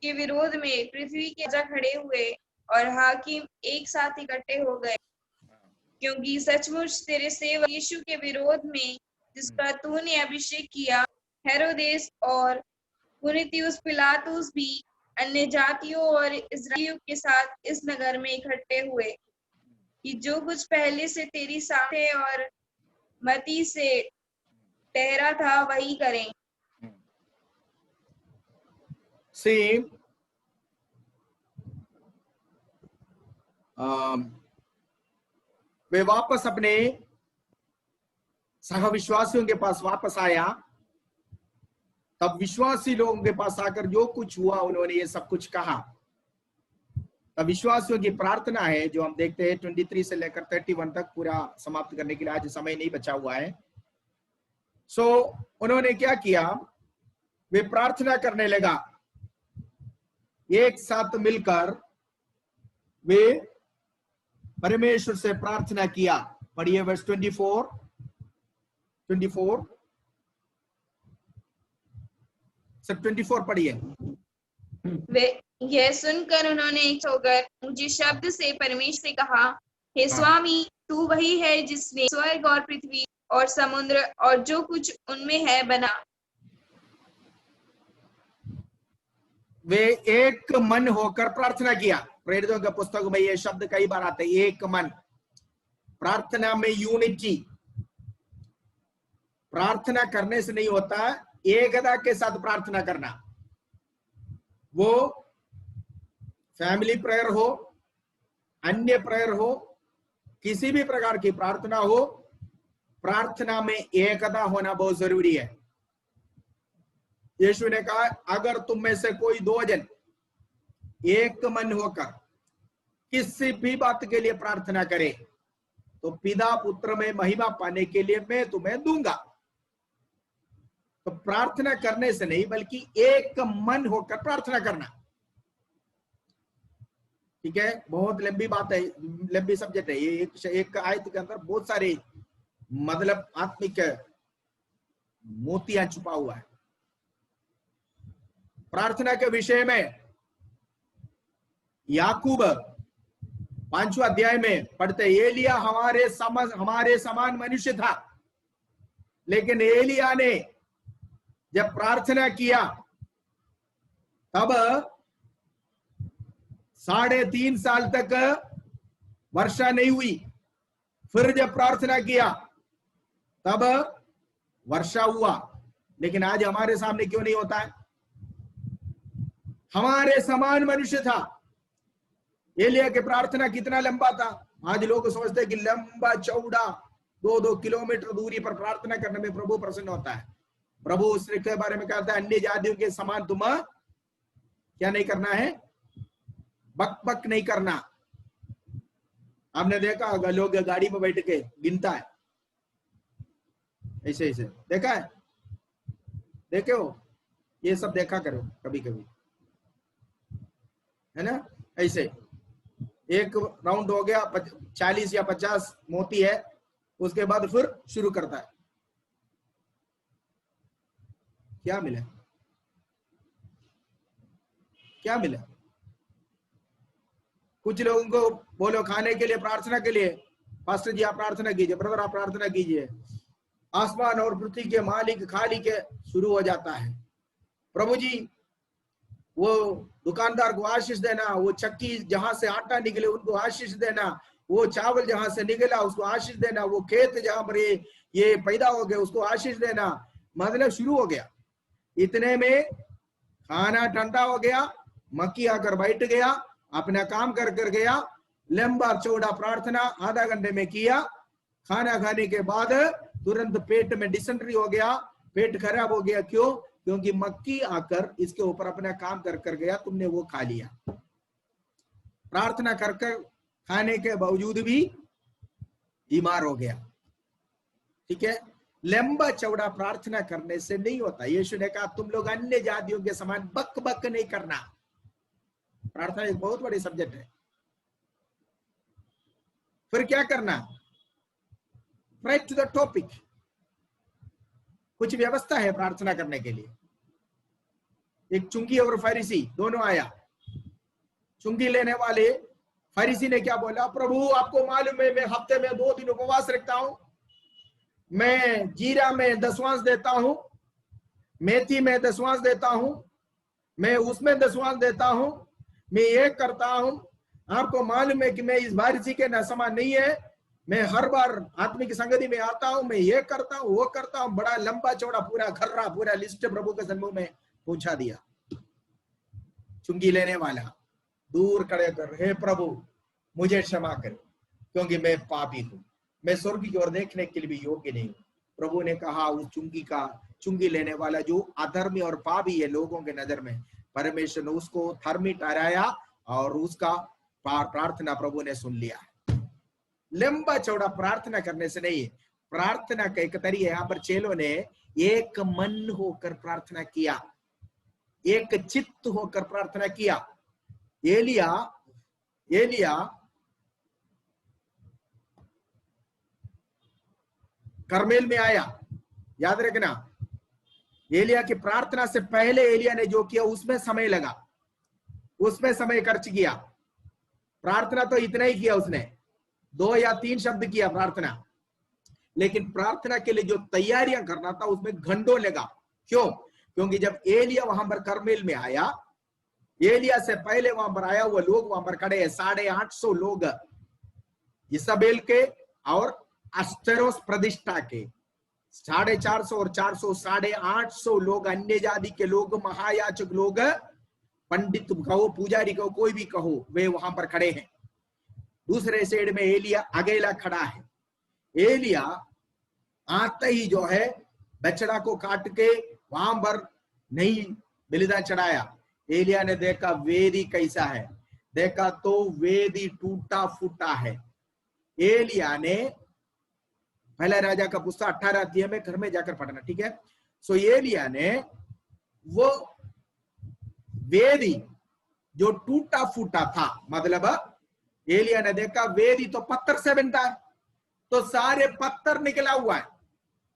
Speaker 1: के विरोध में पृथ्वी के राजा खड़े हुए और हाकिम एक साथ इकट्ठे हो गए, क्योंकि सचमुच तेरे सेवक यीशु के विरोध में, जिसका तूने अभिषेक किया, हेरोदेस और पुन्तियुस पिलातुस भी अन्य जातियों और इस्राएलियों के साथ इस नगर में इकट्ठे हुए, कि जो कुछ पहले से तेरी साथे और मती से ठहरा था वही करें।
Speaker 2: वे वापस अपने सहविश्वासियों के पास वापस आया। तब विश्वासी लोगों के पास आकर जो कुछ हुआ उन्होंने ये सब कुछ कहा। तब विश्वासियों की प्रार्थना है जो हम देखते हैं 23 से लेकर 31 तक, पूरा समाप्त करने के लिए आज समय नहीं बचा हुआ है। सो उन्होंने क्या किया, वे प्रार्थना करने लगा, एक साथ मिलकर वे परमेश्वर से प्रार्थना किया। पढ़िए वर्ष 24 सब 24 पढ़िए।
Speaker 1: वे यह सुनकर उन्होंने होकर ऊंचे शब्द से परमेश्वर से कहा, हे स्वामी, तू वही है जिसने स्वर्ग और पृथ्वी और समुद्र और जो कुछ उनमें है बना।
Speaker 2: वे एक मन होकर प्रार्थना किया। प्रेरितों के पुस्तक में ये शब्द कई बार आते हैं, एक मन। प्रार्थना में यूनिटी, प्रार्थना करने से नहीं होता, एकता के साथ प्रार्थना करना। वो फैमिली प्रेयर हो, अन्य प्रेयर हो, किसी भी प्रकार की प्रार्थना हो, प्रार्थना में एकता होना बहुत जरूरी है। यीशु ने कहा, अगर तुम में से कोई 2 जन एक मन होकर किसी भी बात के लिए प्रार्थना करे तो पिता पुत्र में महिमा पाने के लिए मैं तुम्हें दूंगा। तो प्रार्थना करने से नहीं, बल्कि एक मन होकर प्रार्थना करना। ठीक है, बहुत लंबी बात है, लंबी सब्जेक्ट है ये। एक आयत के अंदर बहुत सारे मतलब आत्मिक मोतियां छुपा हुआ है। प्रार्थना के विषय में याकूब 5वां अध्याय में पढ़ते, एलिया हमारे समान मनुष्य था, लेकिन एलिया ने जब प्रार्थना किया तब 3.5 साल तक वर्षा नहीं हुई। फिर जब प्रार्थना किया तब वर्षा हुआ। लेकिन आज हमारे सामने क्यों नहीं होता है? हमारे समान मनुष्य था। एलिया की प्रार्थना कितना लंबा था। आज लोग सोचते हैं कि लंबा चौड़ा 2-2 किलोमीटर दूरी पर प्रार्थना करने में प्रभु प्रसन्न होता है। प्रभु उसके बारे में कहता है, अन्य जातियों के समान तुम क्या नहीं करना है? बक बक नहीं करना। आपने देखा होगा लोग गाड़ी में बैठ के गिनता है, ऐसे ऐसे देखा है? देखे हो? ये सब देखा करो कभी कभी, है ना? ऐसे एक राउंड हो गया, 40 या 50 मोती है, उसके बाद फिर शुरू करता है। क्या मिला? क्या मिला? कुछ लोगों को बोलो खाने के लिए, प्रार्थना के लिए, पास्टर जी आप प्रार्थना कीजिए, ब्रदर आप प्रार्थना कीजिए, आसमान और पृथ्वी के मालिक खाली के शुरू हो जाता है। प्रभु जी वो दुकानदार को आशीष देना, वो चक्की जहां से आटा निकले उनको आशीष देना, वो चावल जहां से निकला उसको आशीष देना, वो खेत जहां पर ये पैदा हो गए उसको आशीष देना। मतलब शुरू हो गया। इतने में खाना ठंडा हो गया, मक्खी आकर बैठ गया, अपना काम कर गया। लंबा चौड़ा प्रार्थना आधा घंटे में किया। खाना खाने के बाद तुरंत पेट में डिसेंट्री हो गया, पेट खराब हो गया। क्यों? क्योंकि मक्खी आकर इसके ऊपर अपना काम कर गया, तुमने वो खा लिया। प्रार्थना कर खाने के बावजूद भी बीमार हो गया। ठीक है, लंबा चौड़ा प्रार्थना करने से नहीं होता। यीशु ने कहा तुम लोग अन्य जातियों के समान बक बक नहीं करना। प्रार्थना एक बहुत बड़ी सब्जेक्ट है। फिर क्या करना? Right to the topic. कुछ व्यवस्था है प्रार्थना करने के लिए। एक चुंगी और फरीसी दोनों आया। चुंगी लेने वाले फरीसी ने क्या बोला? प्रभु आपको मालूम है मैं हफ्ते में 2 दिन उपवास रखता हूं, मैं जीरा में दशवांश देता हूं, मेथी में दशवांश देता हूं, मैं उसमें दशवांश देता हूं, मैं ये करता हूं। आपको मालूम है कि मैं इस फरीसी के न समान नहीं है, मैं हर बार आत्मिक संगति में आता हूं, मैं ये करता हूं वो करता हूं। बड़ा लंबा चौड़ा पूरा खर्रा पूरा लिस्ट प्रभु के सन्मुख में पहुंचा दिया। चुंगी लेने वाला दूर खड़े कर, हे प्रभु मुझे क्षमा करो क्योंकि मैं पापी हूं, मैं स्वर्ग की ओर देखने के लिए भी योग्य नहीं हूं। प्रभु ने कहा उस चुंगी लेने वाला जो अधर्मी और पापी है लोगों के नजर में, परमेश्वर ने उसको धर्मी ठहराया और उसका प्रार्थना प्रभु ने सुन लिया। लंबा चौड़ा प्रार्थना करने से नहीं है। प्रार्थना का एक तरीका, यहाँ पर चेलों ने एक मन होकर प्रार्थना किया, एक चित्त होकर प्रार्थना किया। एलिया करमेल में आया। याद रखना, एलिया की प्रार्थना से पहले एलिया ने जो किया उसमें समय लगा, उसमें समय खर्च किया। प्रार्थना तो इतना ही किया उसने, 2 या 3 शब्द किया प्रार्थना, लेकिन प्रार्थना के लिए जो तैयारियां करना था उसमें घंटों लगा। क्यों? क्योंकि जब एलिया वहां पर करमेल में आया, एलिया से पहले वहां पर आया हुआ लोग वहां पर खड़े हैं, 850 लोग इसाबेल के और अस्तरोस प्रतिष्ठा के, 450 और 400 850 लोग, अन्य जाति के लोग, महायाजक लोग, पंडित कहो पुजारी कहो कोई भी कहो, वे वहां पर खड़े हैं। दूसरे साइड में एलिया अकेला खड़ा है। एलिया आते ही जो है बछड़ा को काट के वहां पर नहीं बलिदान चढ़ाया। एलिया ने देखा वेदी कैसा है, देखा तो वेदी टूटा फूटा है। एलिया ने, पहला राजा का पुस्तक 18 अध्याय में घर में जाकर पढ़ना, ठीक है। सो एलिया ने वो वेदी जो टूटा फूटा था, मतलब एलिया ने देखा वेदी तो पत्थर से बनता है, तो सारे पत्थर निकला हुआ है,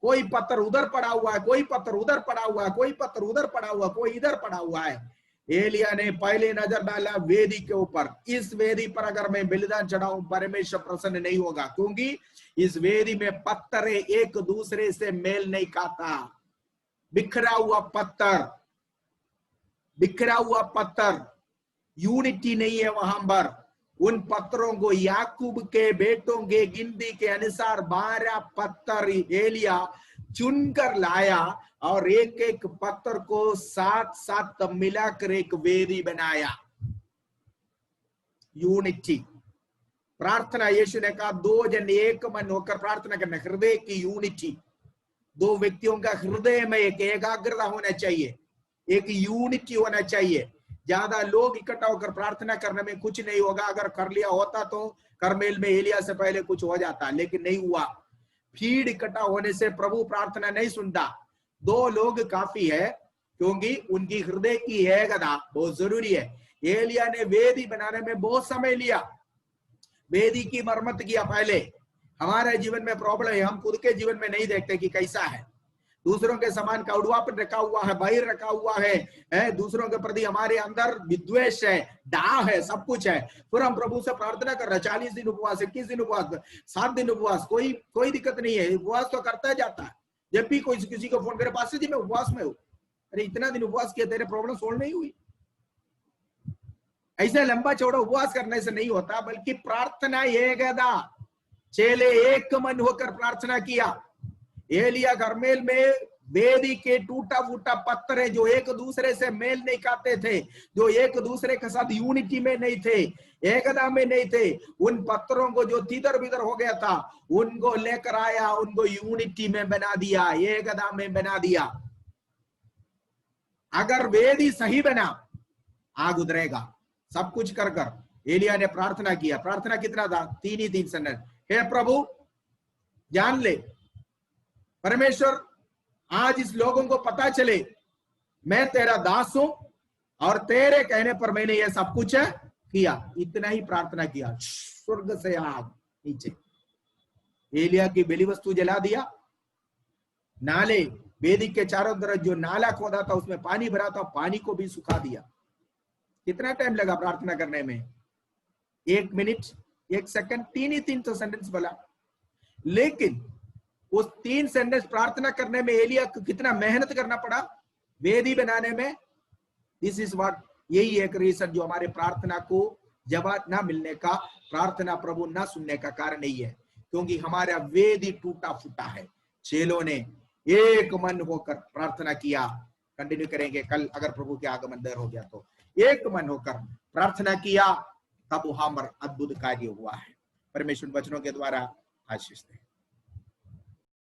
Speaker 2: कोई पत्थर उधर पड़ा हुआ है, कोई पत्थर उधर पड़ा हुआ है, कोई पत्थर उधर पड़ा हुआ, कोई इधर पड़ा हुआ है। एलिया ने पहले नजर डाला वेदी के ऊपर, इस वेदी पर अगर मैं बलिदान चढ़ाऊं परमेश्वर प्रसन्न नहीं होगा, क्योंकि इस वेदी में पत्थर एक दूसरे से मेल नहीं खाता। बिखरा हुआ पत्थर, यूनिटी नहीं है वहां पर। उन पत्थरों को याकूब के बेटों के गिनती के अनुसार 12 पत्थर एलिया चुनकर लाया और एक एक पत्थर को साथ साथ मिलाकर एक वेदी बनाया। यूनिटी, प्रार्थना, यीशु ने कहा 2 जन एक मन होकर प्रार्थना करना, हृदय की यूनिटी। 2 व्यक्तियों का हृदय में एक एकाग्रता होना चाहिए, एक यूनिटी होना चाहिए। ज्यादा लोग इकट्ठा होकर प्रार्थना करने में कुछ नहीं होगा। अगर कर लिया होता तो करमेल में एलिया से पहले कुछ हो जाता, लेकिन नहीं हुआ। भीड़ इकट्ठा होने से प्रभु प्रार्थना नहीं सुनता। 2 लोग काफी है, क्योंकि उनकी हृदय की एकता बहुत जरूरी है। एलिया ने वेदी बनाने में बहुत समय लिया, वेदी की मरम्मत किया पहले। हमारे जीवन में प्रॉब्लम है, हम खुद के जीवन में नहीं देखते कि कैसा है। दूसरों के सामान का उड़वापन रखा हुआ है, बाहर रखा हुआ है, दूसरों के प्रति हमारे अंदर विद्वेष है, डाह है, सब कुछ है। फिर हम प्रभु से प्रार्थना कर रहे हैं, 40 दिन उपवास, 21 दिन उपवास, 7 दिन उपवास, कोई दिक्कत नहीं है, उपवास तो करता जाता है। जब भी कोई किसी को फोन करे, पास्टर जी मैं उपवास में हूँ, अरे इतना दिन उपवास किया, तेरे प्रॉब्लम सोल्व नहीं हुई। ऐसे लंबा चौड़ा उपवास करने से नहीं होता, बल्कि प्रार्थना एकता। चेले एक मन होकर प्रार्थना किया। एलिया घरमेल में वेदी के टूटा फूटा पत्थर है, जो एक दूसरे से मेल नहीं खाते थे, जो एक दूसरे के साथ यूनिटी में नहीं थे, एकता में नहीं थे, उन पत्थरों को जो तितर बितर हो गया था, उनको लेकर आया, उनको यूनिटी में बना दिया, एकता में बना दिया। अगर वेदी सही बना, आग उतरेगा। सब कुछ कर एलिया ने प्रार्थना किया। प्रार्थना कितना था? 3 ही 3 सेंटेंस। हे प्रभु, जान ले परमेश्वर, आज इस लोगों को पता चले मैं तेरा दास हूं और तेरे कहने पर मैंने यह सब कुछ किया। इतना ही प्रार्थना किया। स्वर्ग से आग नीचे, एलिया की बलि वस्तु जला दिया। नाले, वेदी के चारों तरफ जो नाला खोदा था उसमें पानी भरा था, पानी को भी सुखा दिया। कितना टाइम लगा प्रार्थना करने में? 1 मिनट, 1 सेकंड, 3 ही 3 तो सेंटेंस बोला। लेकिन उस 3 सेंटेंस प्रार्थना करने में एलिया को कितना मेहनत करना पड़ा वेदी बनाने में। दिस इज व्हाट, यही एक रीजन जो हमारे प्रार्थना को जवाब ना मिलने का, प्रार्थना प्रभु ना सुनने का कारण नहीं है, क्योंकि हमारा वेदी टूटा फूटा है। चेलों ने एक मन होकर प्रार्थना किया। कंटिन्यू करेंगे कल, अगर प्रभु के आगमन देर हो गया तो। एक मन होकर प्रार्थना किया, तब वहां पर अद्भुत कार्य हुआ है। परमेश्वर वचनों के द्वारा आशीष दे।